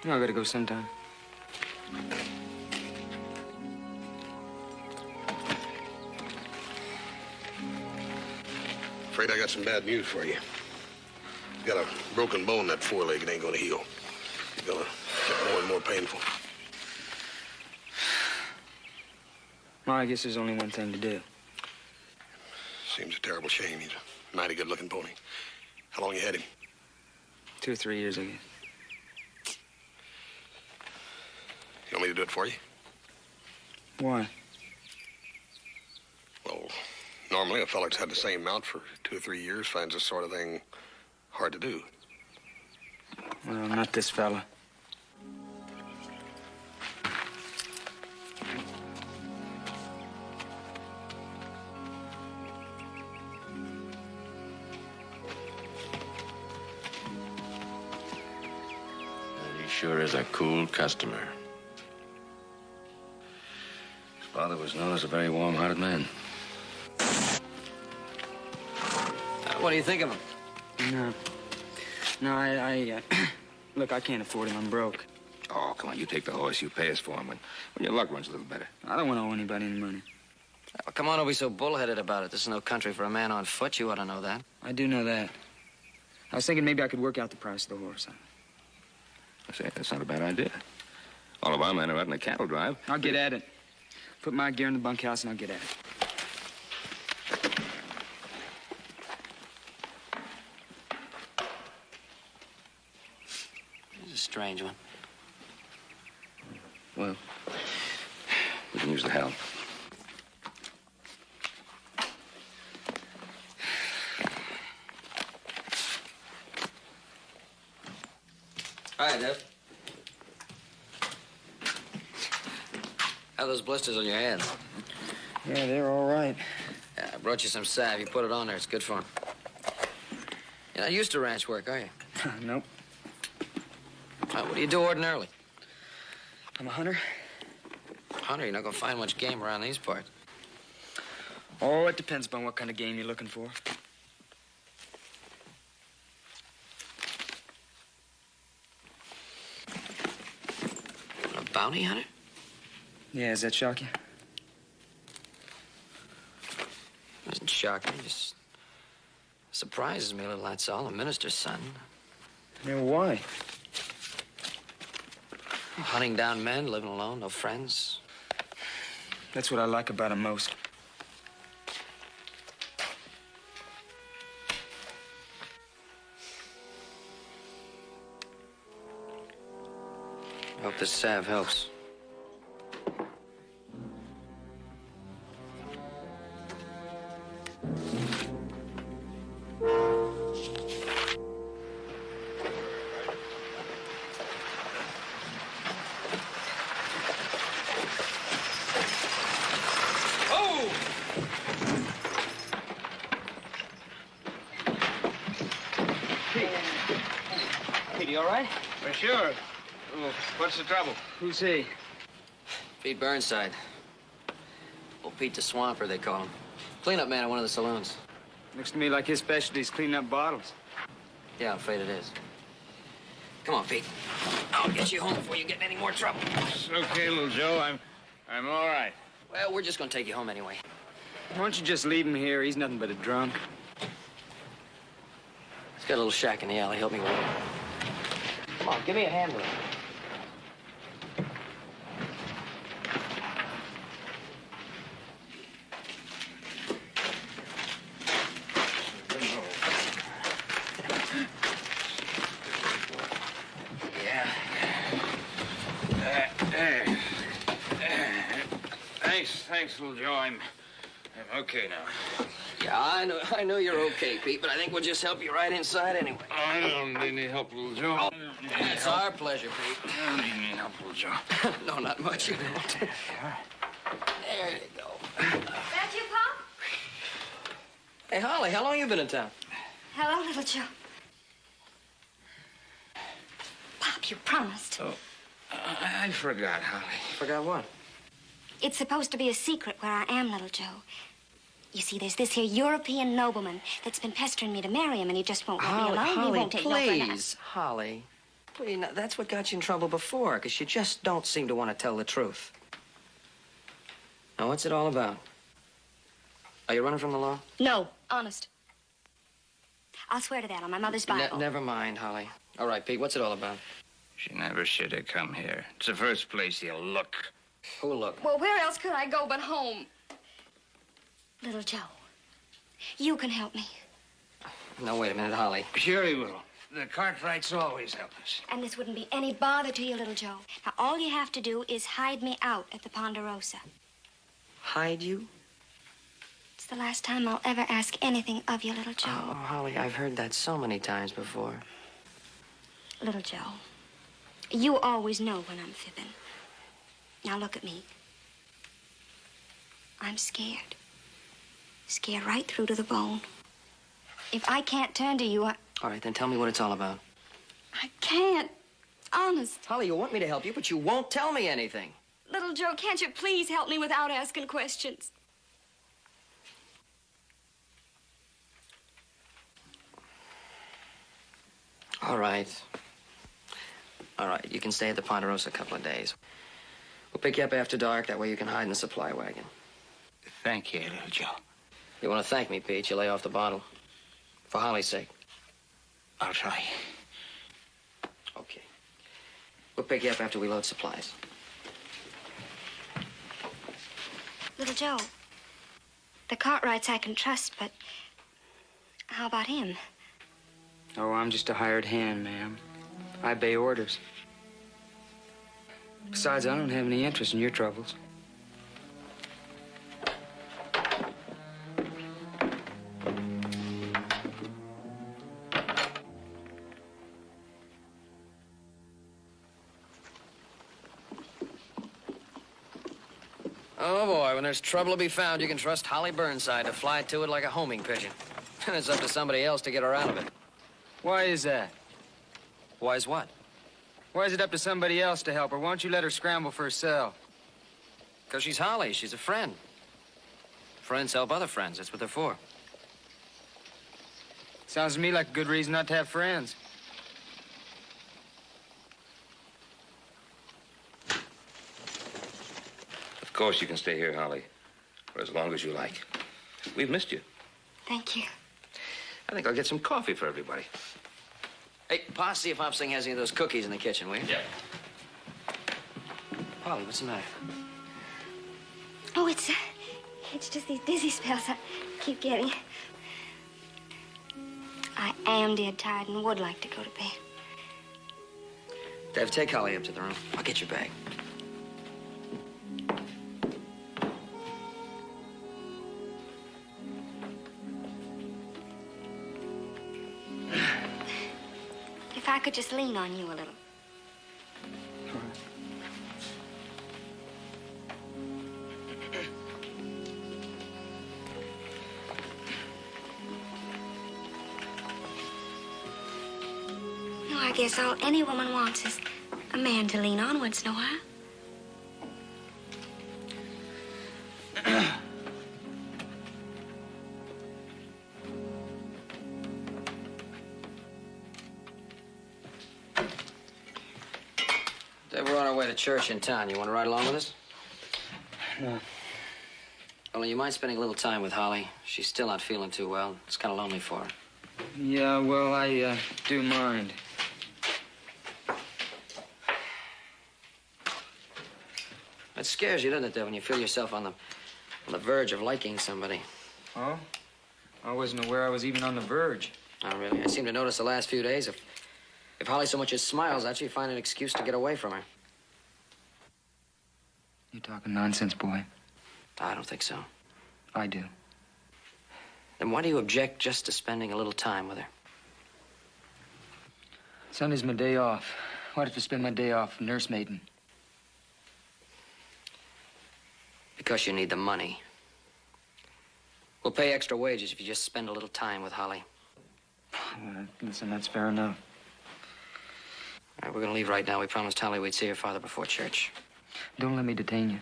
U: No, I gotta go sometime.
E: Afraid I got some bad news for you. You got a broken bone in that foreleg. It ain't gonna heal. It's gonna get more and more painful.
U: Well, I guess there's only one thing to do.
E: Seems a terrible shame. He's a mighty good-looking pony. How long you had him?
U: 2 or 3 years, I guess.
E: You want me to do it for you?
U: Why?
E: Well, normally a fella that's had the same mount for 2 or 3 years finds this sort of thing hard to do.
U: Well, not this fella.
F: Sure is a cool customer.
Q: His father was known as a very warm-hearted man.
U: What do you think of him? No, I look, I can't afford him. I'm broke.
Q: Oh, come on, you take the horse. You pay us for him when your luck runs a little better.
U: I don't want to owe anybody any money.
V: Well, come on, don't be so bullheaded about it. This is no country for a man on foot. You ought to know that.
U: I do know that. I was thinking maybe I could work out the price of the horse.
Q: I say, that's not a bad idea. All of our men are out in a cattle drive.
U: I'll get at it. Put my gear in the bunkhouse and I'll get at it.
V: This is a strange one.
Q: Well, we can use the help.
V: Hi, Dev. How are those blisters on your hands?
U: Yeah, they're all right.
V: Yeah, I brought you some salve. You put it on there. It's good for them. You're not used to ranch work, are you?
U: Nope.
V: What do you do ordinarily?
U: I'm a hunter.
V: Hunter, you're not going to find much game around these parts.
U: Oh, it depends upon what kind of game you're looking for.
V: A bounty hunter?
U: Yeah, does that shock you?
V: Doesn't shock me, just surprises me a little, that's all. A minister's son.
U: Yeah, why?
V: Hunting down men, living alone, no friends.
U: That's what I like about him most.
V: I hope this salve helps.
U: Pete, you all right?
V: For sure. Oh, what's the trouble?
U: Who's he?
V: Pete Burnside. Old Pete the Swamper, they call him. Cleanup man at one of the saloons.
U: Looks to me like his specialty's cleaning up bottles.
V: Yeah, I'm afraid it is. Come on, Pete. I'll get you home before you get in any more trouble.
P: It's okay, little Joe. I'm all right.
V: Well, we're just gonna take you home anyway.
U: Why don't you just leave him here? He's nothing but a drunk.
V: He's got a little shack in the alley. Help me with it. Come on, give me a hand with it.
P: Thanks, little Joe. I'm okay now.
V: Yeah, I know you're okay, Pete, but I think we'll just help you right inside anyway.
P: I don't need any help, little Joe.
V: Oh, it's our pleasure, Pete.
P: I don't need any help, little Joe.
V: No, not much, you don't. There you go.
D: That you, Pop?
V: Hey, Holly, how long you been in town?
D: Hello, little Joe. Pop, you promised.
P: Oh, I forgot, Holly.
V: Forgot what?
D: It's supposed to be a secret where I am, little Joe. You see, there's this here European nobleman that's been pestering me to marry him, and he just won't let me alone. He won't take no for an
V: please, Holly. Please, now, that's what got you in trouble before, because you just don't seem to want to tell the truth. Now, what's it all about? Are you running from the law?
D: No, honest. I'll swear to that on my mother's Bible.
V: Never mind, Holly. All right, Pete, what's it all about?
P: She never should have come here. It's the first place you look.
V: Who'll look?
D: Well, where else could I go but home? Little Joe, you can help me.
V: No, wait a minute, Holly.
P: Sure he will. The Cartwrights always help us.
D: And this wouldn't be any bother to you, little Joe. Now, all you have to do is hide me out at the Ponderosa.
V: Hide you?
D: It's the last time I'll ever ask anything of you, little Joe.
V: Oh, Holly, I've heard that so many times before.
D: Little Joe, you always know when I'm fibbing. Now look at me. I'm scared. Scared right through to the bone. If I can't turn to you,
V: All right, then tell me what it's all about.
D: I can't. Honest.
V: Holly, you want me to help you, but you won't tell me anything.
D: Little Joe, can't you please help me without asking questions?
V: All right. All right, you can stay at the Ponderosa a couple of days. We'll pick you up after dark. That way you can hide in the supply wagon.
P: Thank you, little Joe.
V: You want to thank me, Pete? You lay off the bottle. For Holly's sake.
P: I'll try.
V: Okay. We'll pick you up after we load supplies.
D: Little Joe, the Cartwrights I can trust, but how about him?
U: Oh, I'm just a hired hand, ma'am. I obey orders. Besides, I don't have any interest in your troubles.
V: Oh, boy, when there's trouble to be found, you can trust Holly Burnside to fly to it like a homing pigeon. And it's up to somebody else to get her out of it.
U: Why is that?
V: Why is what?
U: Why is it up to somebody else to help her? Why don't you let her scramble for herself?
V: Because she's Holly. She's a friend. Friends help other friends. That's what they're for.
U: Sounds to me like a good reason not to have friends.
Q: Of course you can stay here, Holly, for as long as you like. We've missed you.
D: Thank you.
Q: I think I'll get some coffee for everybody.
V: Hey, Pa, see if Hopsing has any of those cookies in the kitchen, will you?
Q: Yeah.
V: Polly, what's the matter?
D: Oh, it's just these dizzy spells I keep getting. I am dead tired and would like to go to bed.
V: Dave, take Holly up to the room. I'll get your bag.
D: If I could just lean on you a little. No, I guess all any woman wants is a man to lean on once in a while.
V: Dave, we're on our way to church in town. You want to ride along with us?
U: No.
V: Only you mind spending a little time with Holly? She's still not feeling too well. It's kind of lonely for her.
U: Yeah, well, I do mind.
V: It scares you, doesn't it, Dave, when you feel yourself on the verge of liking somebody?
U: Oh? I wasn't aware I was even on the verge.
V: Oh, really? I seem to notice the last few days, if Holly so much as smiles at you, you find an excuse to get away from her.
U: You talking nonsense, boy?
V: I don't think so.
U: I do.
V: Then why do you object just to spending a little time with her?
U: Sunday's my day off. Why'd I have to spend my day off nursemaiding?
V: Because you need the money. We'll pay extra wages if you just spend a little time with Holly.
U: Listen, that's fair enough.
V: All right, we're gonna leave right now. We promised Holly we'd see her father before church.
U: Don't let me detain you.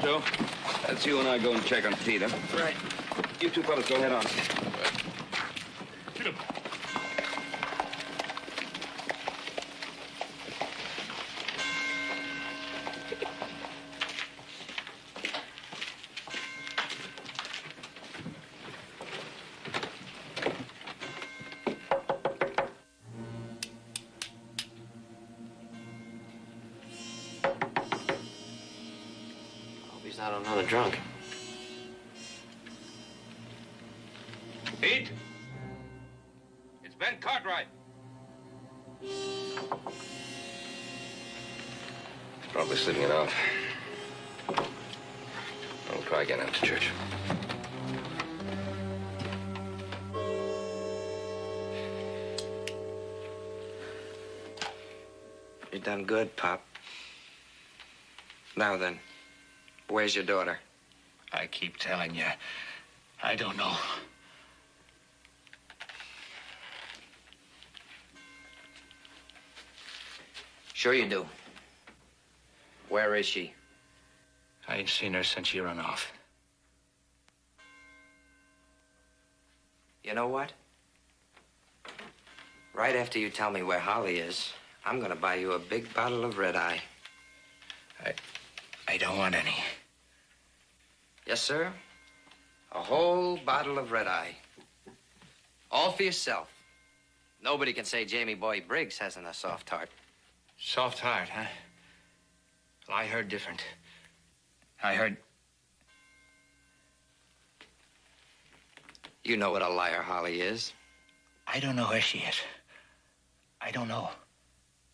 Q: Joe, that's you and I go and check on Peter.
U: Right.
Q: You two fellas go ahead on.
V: He's not another drunk.
Q: Pete? It's Ben Cartwright. Probably sleeping it off. I'll try again after church.
V: You done good, Pop. Now then, where's your daughter?
K: I keep telling you, I don't know.
V: Sure you do. Where is she?
K: I ain't seen her since she run off.
V: You know what? Right after you tell me where Holly is, I'm gonna buy you a big bottle of red-eye.
K: I don't want any.
V: Yes, sir. A whole bottle of red-eye. All for yourself. Nobody can say Jamie Boy Briggs hasn't a soft heart.
K: Soft heart, huh? Well, I heard different. I heard...
V: You know what a liar Holly is.
K: I don't know where she is. I don't know.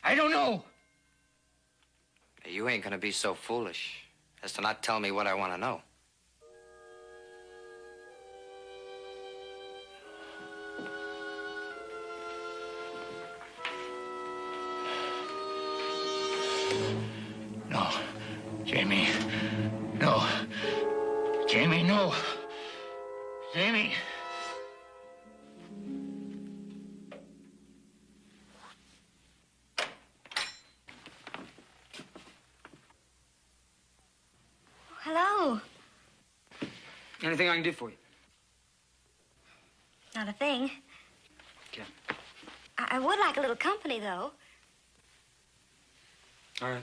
K: I don't know!
V: You ain't gonna be so foolish as to not tell me what I want to know.
T: Jamie. No. Jamie, no. Jamie.
D: Hello.
U: Anything I can do for you?
D: Not a thing.
U: Okay.
D: I would like a little company, though.
U: All right.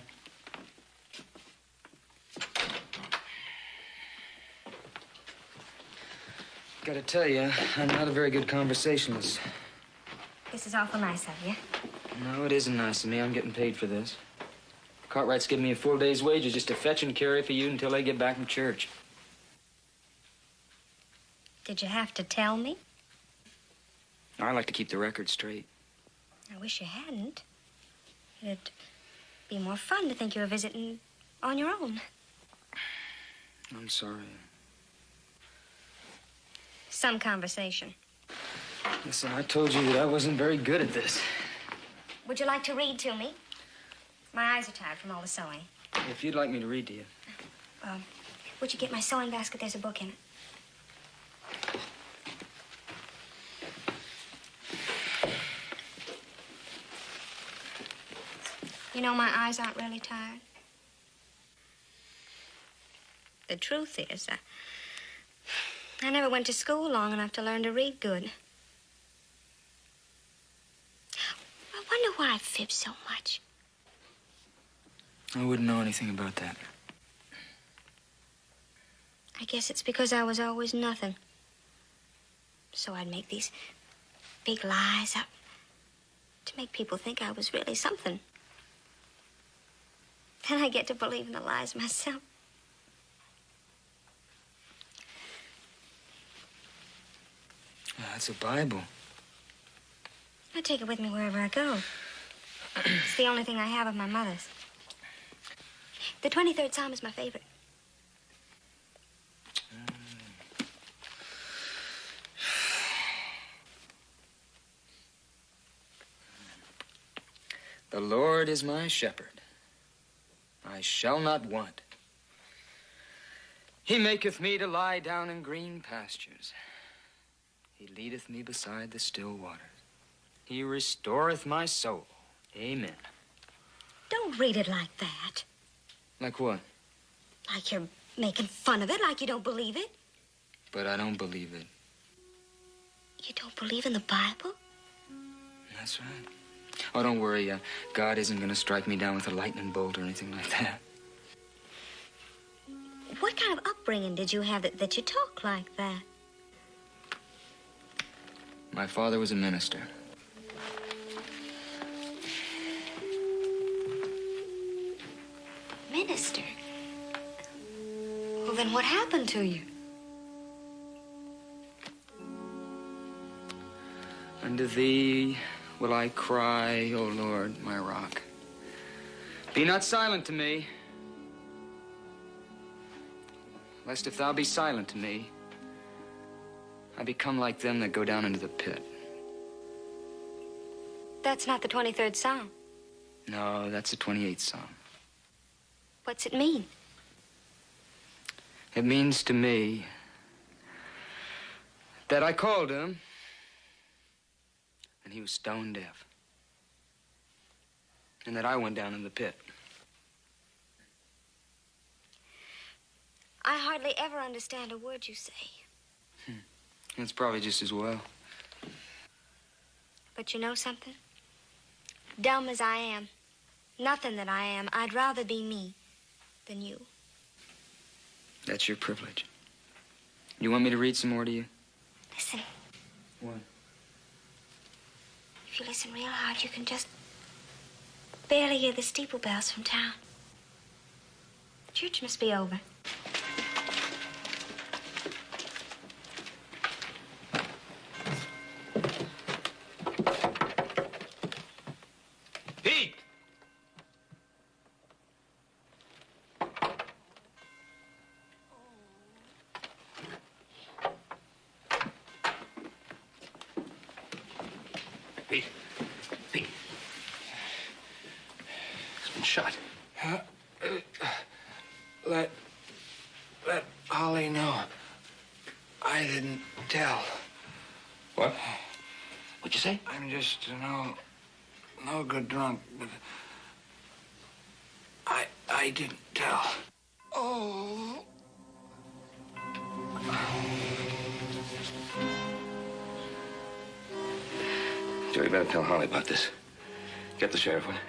U: Gotta tell you, I'm not a very good conversationalist.
D: This is awful nice of you.
U: No, it isn't nice of me. I'm getting paid for this. Cartwright's giving me a full day's wages just to fetch and carry for you until they get back from church.
D: Did you have to tell me?
U: I like to keep the record straight.
D: I wish you hadn't. It'd be more fun to think you were visiting on your own.
U: I'm sorry.
D: Some conversation.
U: Listen, I told you that I wasn't very good at this.
D: Would you like to read to me? My eyes are tired from all the sewing.
U: If you'd like me to read to you.
D: Would you get my sewing basket? There's a book in it. You know, my eyes aren't really tired. The truth is, I never went to school long enough to learn to read good. I wonder why I fib so much.
U: I wouldn't know anything about that.
D: I guess it's because I was always nothing. So I'd make these big lies up to make people think I was really something. Then I get to believe in the lies myself.
U: That's a Bible.
D: I take it with me wherever I go. It's the only thing I have of my mother's. The 23rd Psalm is my favorite.
U: The Lord is my shepherd. I shall not want. He maketh me to lie down in green pastures. He leadeth me beside the still waters. He restoreth my soul. Amen.
D: Don't read it like that.
U: Like what?
D: Like you're making fun of it, like you don't believe it.
U: But I don't believe it.
D: You don't believe in the Bible?
U: That's right. Oh, don't worry. God isn't going to strike me down with a lightning bolt or anything like that.
D: What kind of upbringing did you have that you talk like that?
U: My father was a minister.
D: Minister? Well, then what happened to you?
U: Unto thee will I cry, O Lord, my rock. Be not silent to me, lest if thou be silent to me, I become like them that go down into the pit.
D: That's not the 23rd Psalm.
U: No, that's the 28th Psalm.
D: What's it mean?
U: It means to me that I called him, and he was stone deaf. And that I went down in the pit.
D: I hardly ever understand a word you say.
U: That's probably just as well.
D: But you know something? Dumb as I am, nothing that I am, I'd rather be me than you.
U: That's your privilege. You want me to read some more to you?
D: Listen.
U: What?
D: If you listen real hard, you can just barely hear the steeple bells from town. Church must be over.
U: Pete!
Q: Pete. Pete. He's been shot. What? What'd you say?
U: I'm just no good drunk, but I didn't tell.
S: Oh.
Q: Joe, you better tell Holly about this. Get the sheriff, will you?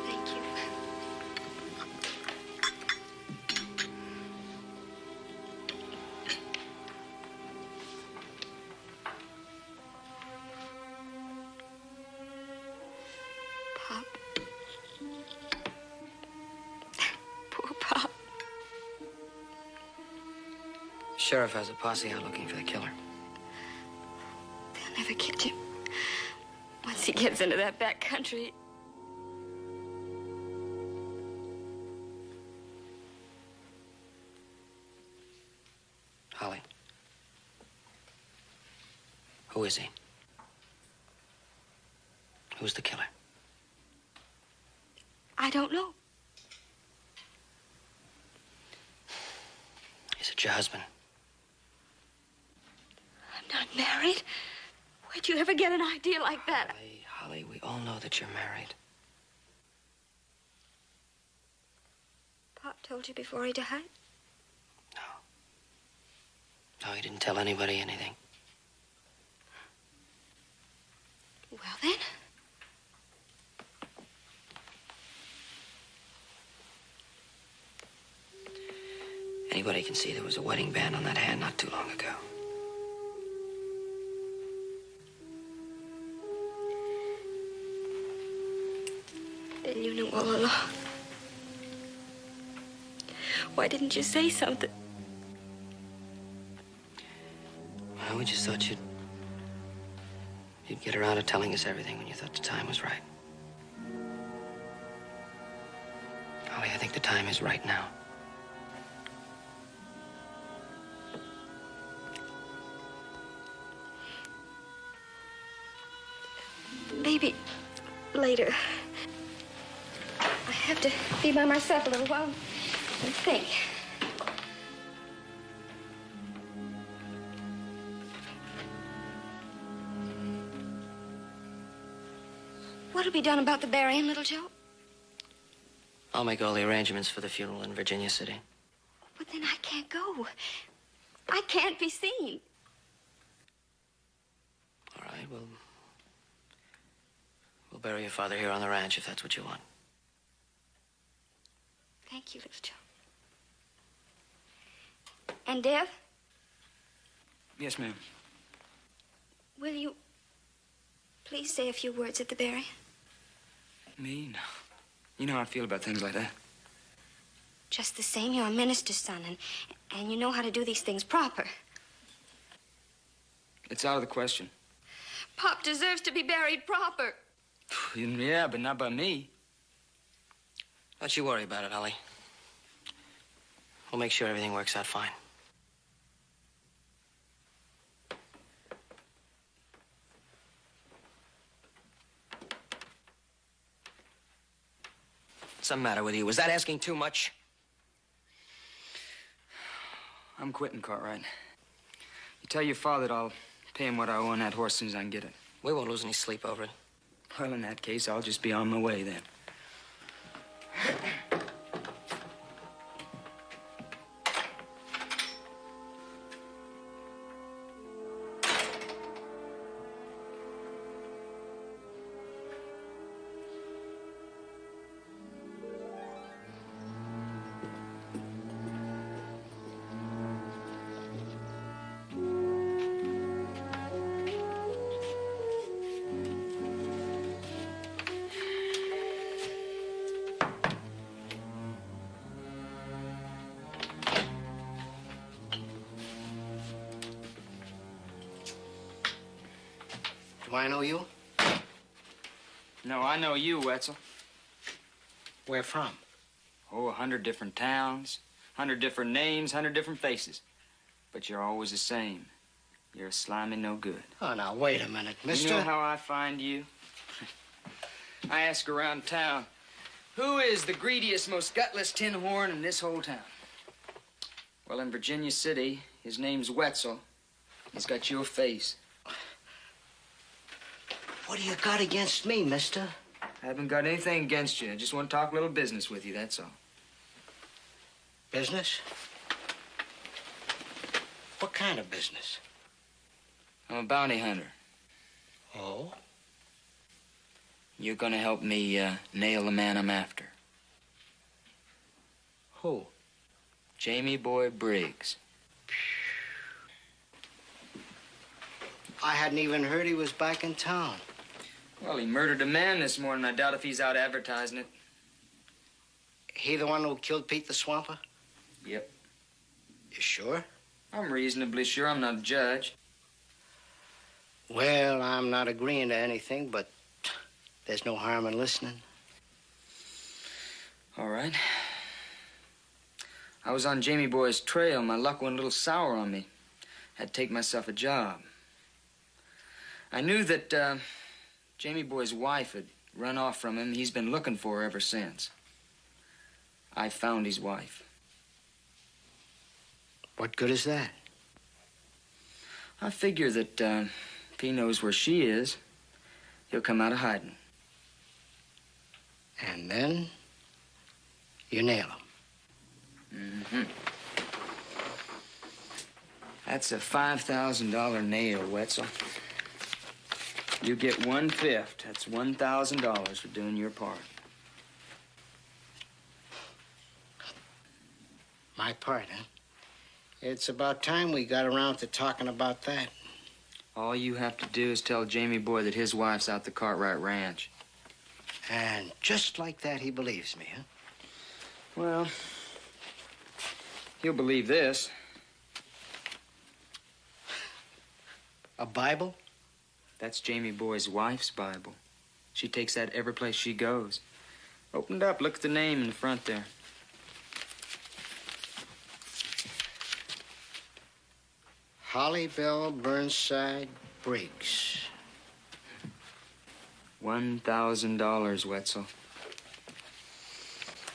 D: Thank you. Pop. Poor Pop.
V: Sheriff has a posse out looking for the killer.
D: They'll never catch him. Once he gets into that back country.
V: Holly. Who is he? Who's the killer?
D: I don't know.
V: Is it your husband?
D: I'm not married. Where'd you ever get an idea like that?
V: Holly, we all know that you're married.
D: Pop told you before he died?
V: No, he didn't tell anybody anything.
D: Well, then.
V: Anybody can see there was a wedding band on that hand not too long ago.
D: Then you knew all along. Why didn't you say something?
V: Well, we just thought you'd get around to telling us everything when you thought the time was right. Holly, I think the time is right now.
D: Maybe later. I have to be by myself a little while and think. What'll be done about the burying, little Joe?
V: I'll make all the arrangements for the funeral in Virginia City.
D: But then I can't go. I can't be seen.
V: All right, we'll bury your father here on the ranch if that's what you want.
D: Thank you, little Joe. And Dev,
U: Yes, ma'am.
D: will you please say a few words at the burying?
U: Me? No. You know how I feel about things like that.
D: Just the same, you're a minister's son, and you know how to do these things proper.
U: It's out of the question.
D: Pop deserves to be buried proper.
U: Yeah, but not by me.
V: Don't you worry about it, Holly. We'll make sure everything works out fine. What's the matter with you? Was that asking too much?
U: I'm quitting, Cartwright. You tell your father that I'll pay him what I owe on that horse as soon as I can get it.
V: We won't lose any sleep over it.
U: Well, in that case, I'll just be on my way then.
V: Do I know you?
U: No, I know you, Wetzel.
V: Where from?
U: Oh, 100 different towns, 100 different names, 100 different faces. But you're always the same. You're a slimy no good.
G: Oh, now, wait a minute, mister.
U: You know how I find you? I ask around town, who is the greediest, most gutless tin horn in this whole town? Well, in Virginia City, his name's Wetzel. He's got your face.
G: What do you got against me, mister?
U: I haven't got anything against you. I just want to talk a little business with you, that's all.
G: Business? What kind of business?
U: I'm a bounty hunter.
G: Oh?
U: You're gonna help me nail the man I'm after.
G: Who?
U: Jamie Boy Briggs.
G: I hadn't even heard he was back in town.
U: Well, he murdered a man this morning. I doubt if he's out advertising it.
G: He the one who killed Pete the Swamper?
U: Yep.
G: You sure?
U: I'm reasonably sure. I'm not a judge.
G: Well, I'm not agreeing to anything, but there's no harm in listening.
U: All right. I was on Jamie Boy's trail. My luck went a little sour on me. Had to take myself a job. I knew that Jamie Boy's wife had run off from him. He's been looking for her ever since. I found his wife.
G: What good is that?
U: I figure that if he knows where she is, he'll come out of hiding.
G: And then you nail him.
U: Mm-hmm. That's a $5,000 nail, Wetzel. You get 1/5. That's $1,000 for doing your part.
G: My part, huh? It's about time we got around to talking about that.
U: All you have to do is tell Jamie Boy that his wife's out the Cartwright Ranch.
G: And just like that, he believes me, huh?
U: Well, he'll believe this.
G: A Bible?
U: That's Jamie Boy's wife's Bible. She takes that every place she goes. Open it up. Look at the name in the front there.
G: Holly Bell Burnside Briggs.
U: $1,000, Wetzel.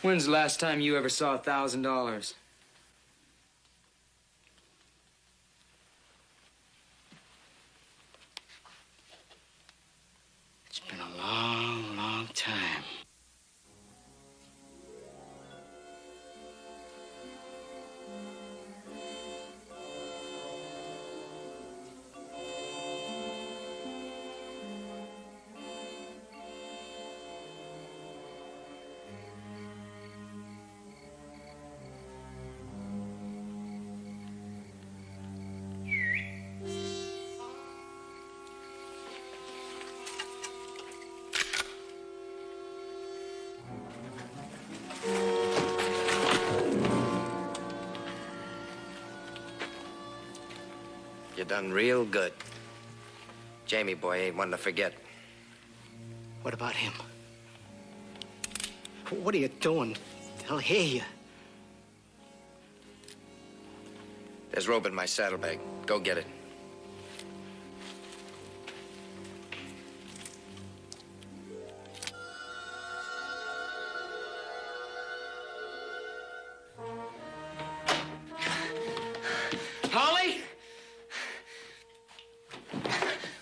U: When's the last time you ever saw $1,000?
G: It's been a long, long time.
C: You done real good. Jamie Boy ain't one to forget.
G: What about him? What are you doing? He'll hear you.
C: There's rope in my saddlebag. Go get it.
U: Holly?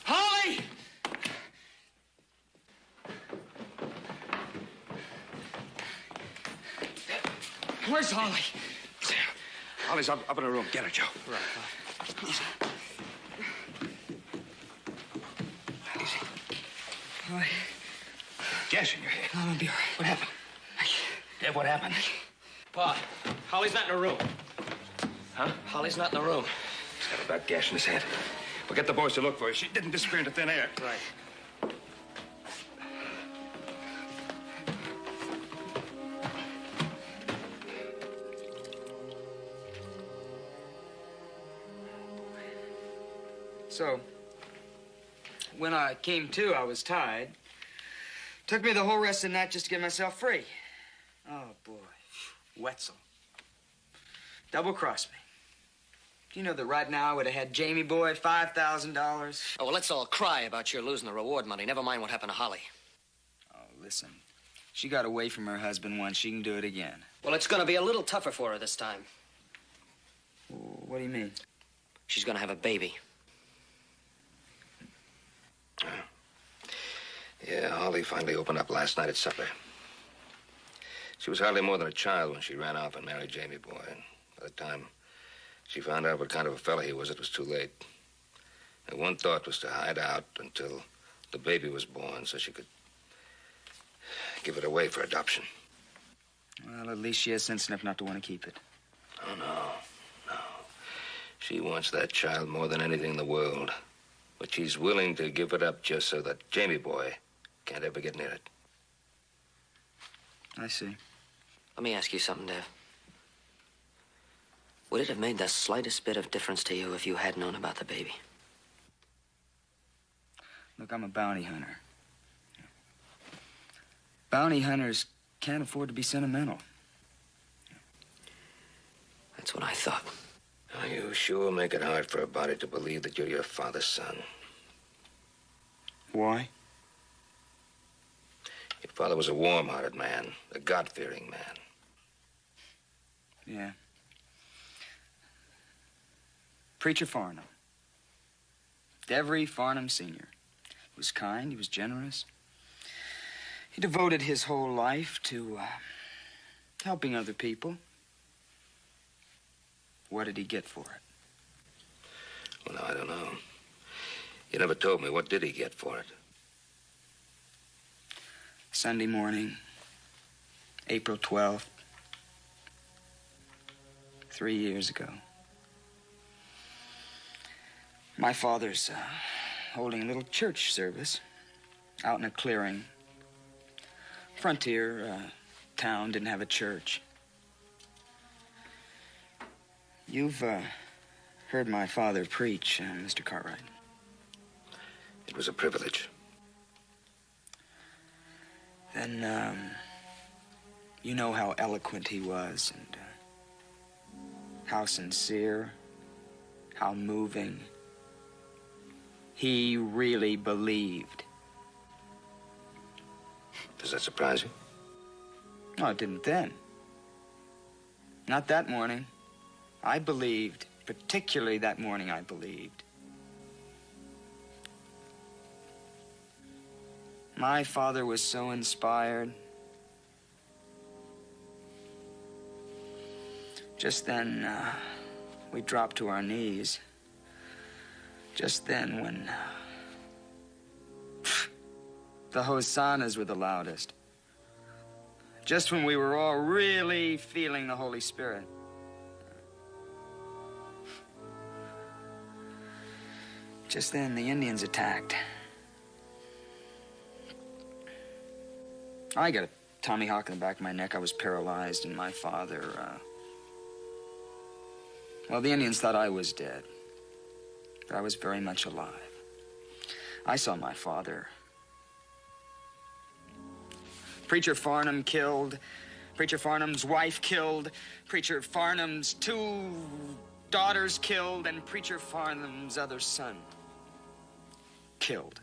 U: Holly! Where's Holly?
Q: Holly's up in her room. Get her, Joe.
U: Right.
Q: Easy. Easy.
U: Holly.
Q: Gas in your head.
U: I'm gonna be all right.
Q: What happened? Deb, what happened?
K: Pa, Holly's not in her room.
Q: Huh?
K: Holly's not in the room.
Q: He's got a bad gash in his head. We'll get the boys to look for her. She didn't disappear into thin air.
K: Right.
U: So, when I came to, I was tied. Took me the whole rest of the night just to get myself free. Oh, boy. Wetzel. Double-crossed me. Do you know that right now I would have had Jamie Boy $5,000?
V: Oh, well, let's all cry about your losing the reward money. Never mind what happened to Holly.
U: Oh, listen. She got away from her husband once. She can do it again.
V: Well, it's going to be a little tougher for her this time.
U: What do you mean?
V: She's going to have a baby.
C: Yeah, Holly finally opened up last night at supper. She was hardly more than a child when she ran off and married Jamie Boy. And by the time she found out what kind of a fella he was, it was too late. Her one thought was to hide out until the baby was born so she could give it away for adoption.
U: Well, at least she has sense enough not to want to keep it.
C: Oh, no. She wants that child more than anything in the world. But she's willing to give it up just so that Jamie Boy can't ever get near it.
U: I see.
V: Let me ask you something, Dev. Would it have made the slightest bit of difference to you if you had known about the baby?
U: Look, I'm a bounty hunter. Bounty hunters can't afford to be sentimental.
V: That's what I thought.
C: Oh, you sure make it hard for a body to believe that you're your father's son.
U: Why?
C: Your father was a warm-hearted man, a God-fearing man.
U: Yeah. Preacher Farnham. Devery Farnham Sr. He was kind, he was generous. He devoted his whole life to helping other people. What did he get for it?
C: Well, no, I don't know. You never told me. What did he get for it?
U: Sunday morning, April 12th, 3 years ago. My father's holding a little church service out in a clearing. Frontier town didn't have a church. You've heard my father preach, Mr. Cartwright.
C: It was a privilege.
U: Then, you know how eloquent he was and how sincere, how moving. He really believed.
C: Does that surprise you?
U: No, it didn't then. Not that morning. I believed, particularly that morning I believed. My father was so inspired. Just then, we dropped to our knees. Just then when the hosannas were the loudest. Just when we were all really feeling the Holy Spirit. Just then, the Indians attacked. I got a Tommy Hawk in the back of my neck. I was paralyzed, and my father, well, the Indians thought I was dead. But I was very much alive. I saw my father. Preacher Farnham killed. Preacher Farnham's wife killed. Preacher Farnham's 2 daughters killed. And Preacher Farnham's other son killed.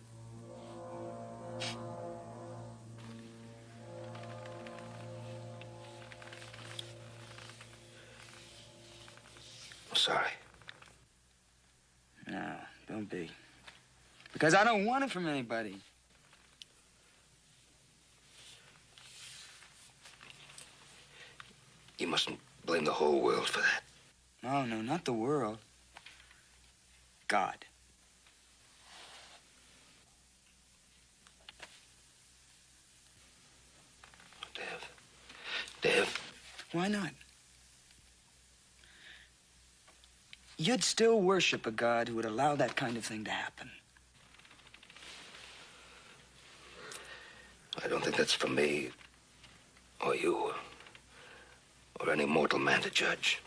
C: I'm sorry.
U: No, don't be. Because I don't want it from anybody.
C: You mustn't blame the whole world for that.
U: No, no, not the world. God.
C: Dev.
U: Why not? You'd still worship a God who would allow that kind of thing to happen.
C: I don't think that's for me, or you, or any mortal man to judge.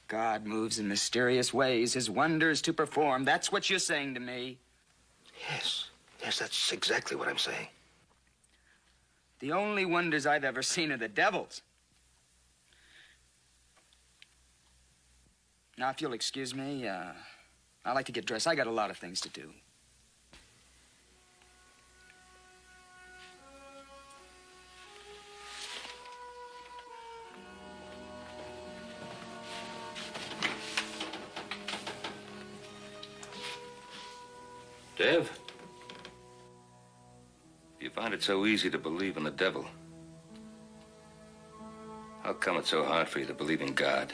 U: God moves in mysterious ways, his wonders to perform. That's what you're saying to me.
C: Yes, that's exactly what I'm saying.
U: The only wonders I've ever seen are the devil's. Now, if you'll excuse me, I like to get dressed. I got a lot of things to do.
C: Dev? You find it so easy to believe in the devil. How come it's so hard for you to believe in God?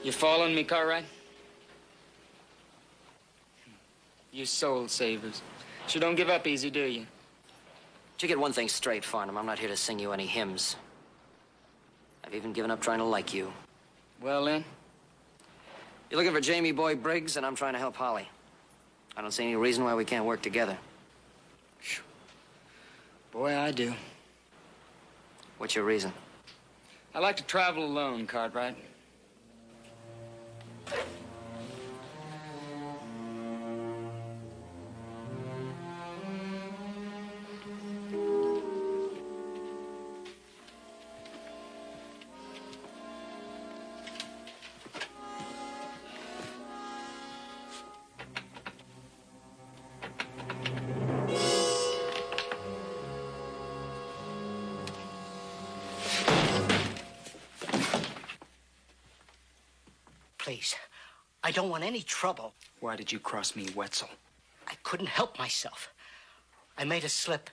U: You following me, Cartwright? You soul savers. You don't give up easy, do you?
V: But you get one thing straight, Farnham. I'm not here to sing you any hymns. I've even given up trying to like you.
U: Well, then?
V: You're looking for Jamie Boy Briggs, and I'm trying to help Holly. I don't see any reason why we can't work together.
U: Boy, I do.
V: What's your reason?
U: I like to travel alone, Cartwright.
B: Please, I don't want any trouble.
U: Why did you cross me, Wetzel?
B: I couldn't help myself. I made a slip,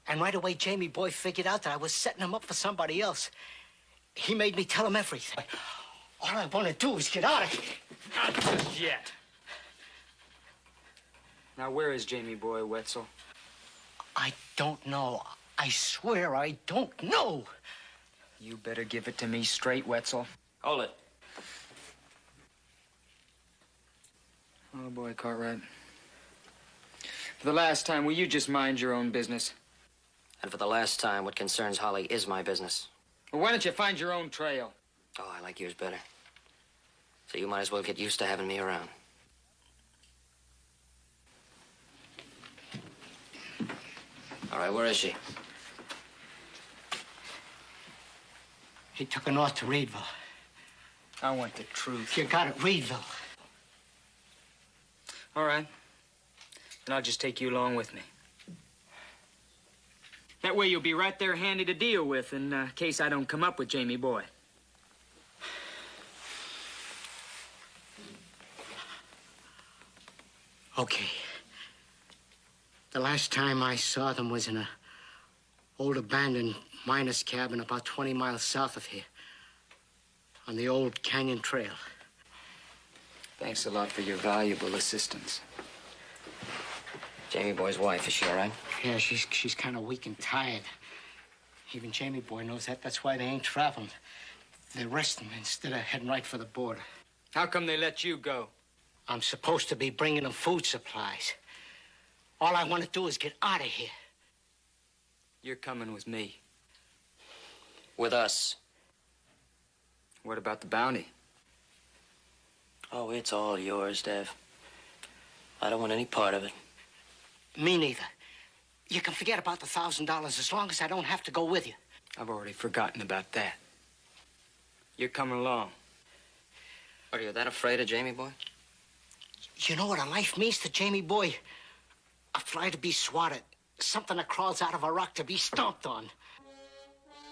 B: and right away Jamie Boy figured out that I was setting him up for somebody else. He made me tell him everything. All I want to do is get out of here.
U: Not just yet. Now, where is Jamie Boy, Wetzel?
B: I don't know. I swear I don't know.
U: You better give it to me straight, Wetzel.
V: Hold it.
U: Oh, boy, Cartwright. For the last time, will you just mind your own business?
V: And for the last time, what concerns Holly is my business.
U: Well, why don't you find your own trail?
V: Oh, I like yours better. So you might as well get used to having me around. All right, where is she?
B: He took her north to Reedville.
U: I want the truth.
B: You got it, Reedville.
U: All right. Then I'll just take you along with me. That way you'll be right there handy to deal with in case I don't come up with Jamie Boy.
B: Okay. The last time I saw them was in an old abandoned miner's cabin about 20 miles south of here. On the old Canyon Trail.
U: Thanks a lot for your valuable assistance.
V: Jamie Boy's wife, is she all right?
B: Yeah, she's kind of weak and tired. Even Jamie Boy knows that. That's why they ain't traveling. They're resting instead of heading right for the border.
U: How come they let you go?
B: I'm supposed to be bringing them food supplies. All I want to do is get out of here.
U: You're coming with me.
V: With us.
U: What about the bounty?
V: Oh, it's all yours, Dev. I don't want any part of it.
B: Me neither. You can forget about the $1,000 as long as I don't have to go with you.
U: I've already forgotten about that. You're coming along.
V: Are you that afraid of Jamie Boy?
B: You know what a life means to Jamie Boy? A fly to be swatted. Something that crawls out of a rock to be stomped on.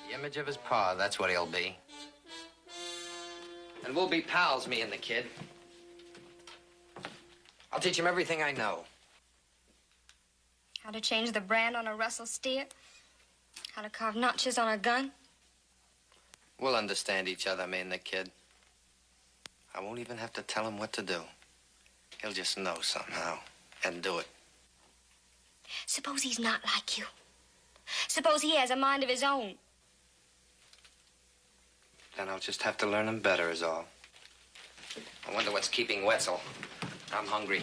V: The image of his paw, that's what he'll be. And we'll be pals, me and the kid. I'll teach him everything I know.
D: How to change the brand on a Russell steer. How to carve notches on a gun.
V: We'll understand each other, me and the kid. I won't even have to tell him what to do. He'll just know somehow and do it.
D: Suppose he's not like you. Suppose he has a mind of his own.
V: Then I'll just have to learn him better is all. I wonder what's keeping Wetzel. I'm hungry.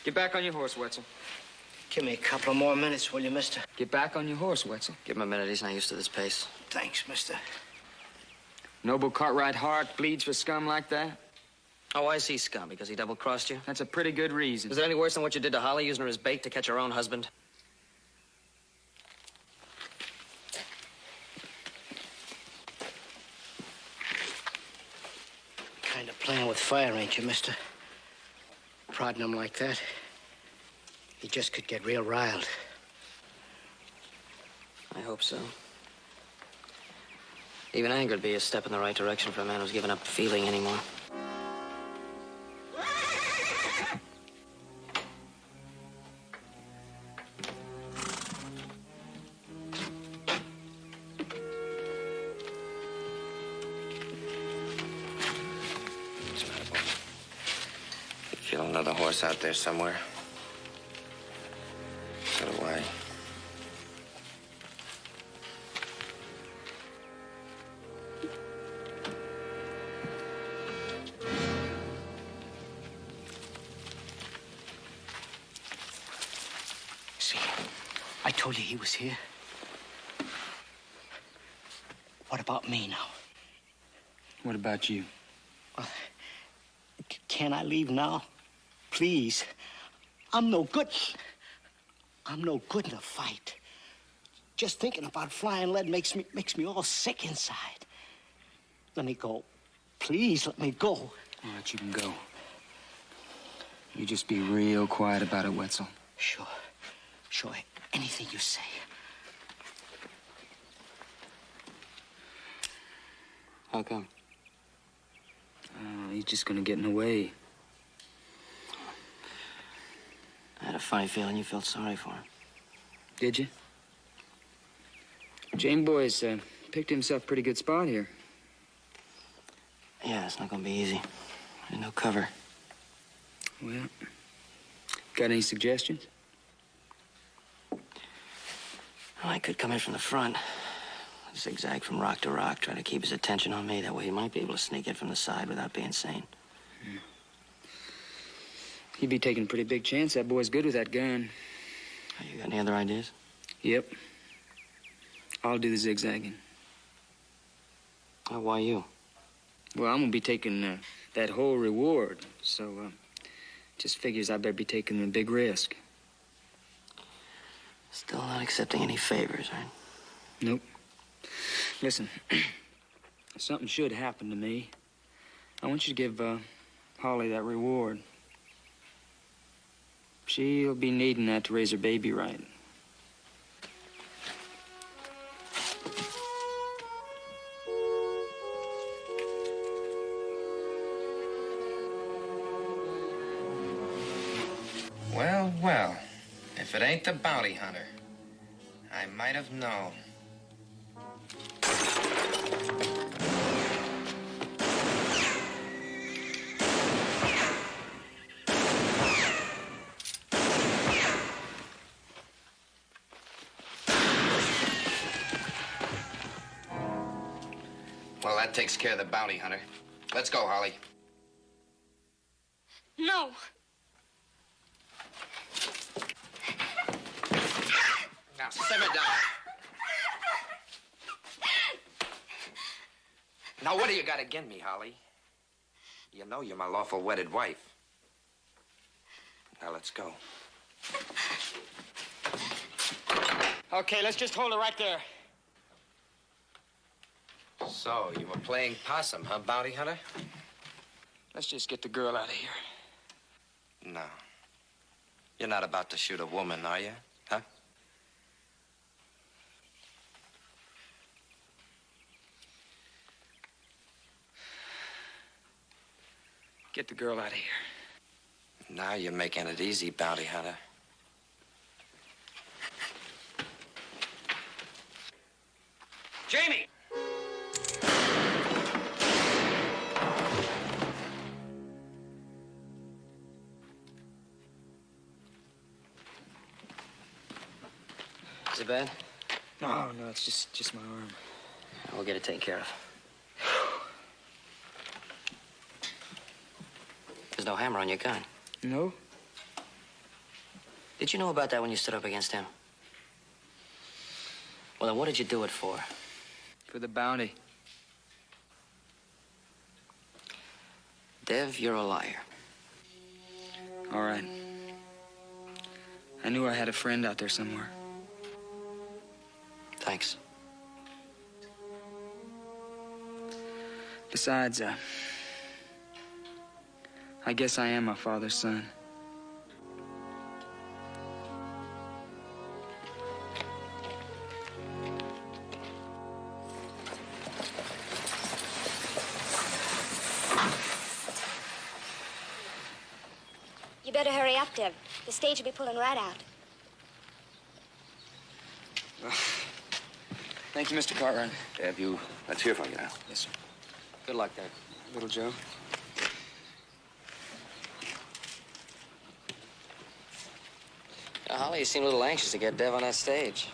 U: Get back on your horse, Wetzel.
B: Give me a couple of more minutes, will you, mister?
U: Get back on your horse, Wetzel.
V: Give him a minute. He's not used to this pace.
B: Thanks, mister.
U: Noble Cartwright Hart bleeds for scum like that?
V: Oh, why is he scum? Because he double-crossed you?
U: That's a pretty good reason.
V: Is it any worse than what you did to Holly, using her as bait to catch her own husband?
B: Kind of playing with fire, ain't you, mister? Prodding him like that, he just could get real riled.
V: I hope so. Even anger would be a step in the right direction for a man who's given up feeling anymore.
H: What's the matter, boy? You feel another horse out there somewhere? So do I.
B: See, I told you he was here. What about me now?
U: What about you?
B: Well, can I leave now? Please. I'm no good. I'm no good in a fight. Just thinking about flying lead makes me all sick inside. Let me go. Please, let me go.
U: All right, you can go. You just be real quiet about it, Wetzel.
B: Sure. Sure. Anything you say.
V: How come?
U: He's just gonna get in the way.
V: I had a funny feeling you felt sorry for him.
U: Did you? Jamie Boy's picked himself a pretty good spot here.
V: Yeah, it's not gonna be easy. There's no cover.
U: Well, got any suggestions?
V: Well, I could come in from the front. Zigzag from rock to rock, try to keep his attention on me. That way he might be able to sneak in from the side without being seen.
U: He'd be taking a pretty big chance. That boy's good with that gun.
V: You got any other ideas?
U: Yep. I'll do the zigzagging.
V: Oh, why you?
U: Well, I'm gonna be taking that whole reward, so just figures I better be taking the big risk.
V: Still not accepting any favors, right?
U: Nope. Listen, something should happen to me. I want you to give Holly that reward. She'll be needing that to raise her baby right.
H: Well, well. If it ain't the bounty hunter, I might have known. Well, that takes care of the bounty hunter. Let's go, Holly.
A: No.
H: Now, simmer down. Now, what do you got against me, Holly? You know you're my lawful wedded wife. Now, let's go.
U: Okay, let's just hold it right there.
H: So, you were playing possum, huh, bounty hunter?
U: Let's just get the girl out of here.
H: No. You're not about to shoot a woman, are you? Huh?
U: Get the girl out of here.
H: Now you're making it easy, bounty hunter.
K: Jamie!
V: Is it bad?
U: No, it's just my arm.
V: We'll get it taken care of. There's no hammer on your gun.
U: No?
V: Did you know about that when you stood up against him? Well, then what did you do it for?
U: For the bounty.
V: Dev, you're a liar.
U: All right. I knew I had a friend out there somewhere.
V: Thanks.
U: Besides, I guess I am my father's son.
D: You better hurry up, Deb. The stage will be pulling right out.
U: Thank you, Mr. Cartwright.
Q: Have you? Let's hear from you now.
U: Yes, sir.
V: Good luck there.
U: Little Joe.
V: Now, Holly, you seem a little anxious to get Dev on that stage.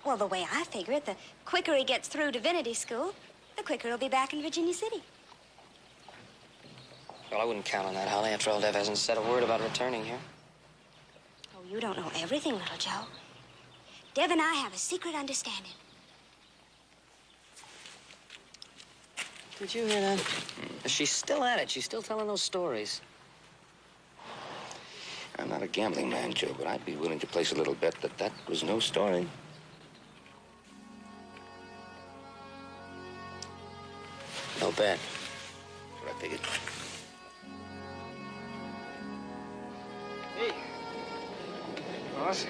D: Well, the way I figure it, the quicker he gets through divinity school, the quicker he'll be back in Virginia City.
V: Well, I wouldn't count on that, Holly. After all, Dev hasn't said a word about returning here.
D: Oh, you don't know everything, little Joe. Dev and I have a secret understanding.
V: Did you hear that? She's still at it. She's still telling those stories.
C: I'm not a gambling man, Joe, but I'd be willing to place a little bet that that was no story.
V: No bet.
C: That's what I figured.
U: Hey. Boss.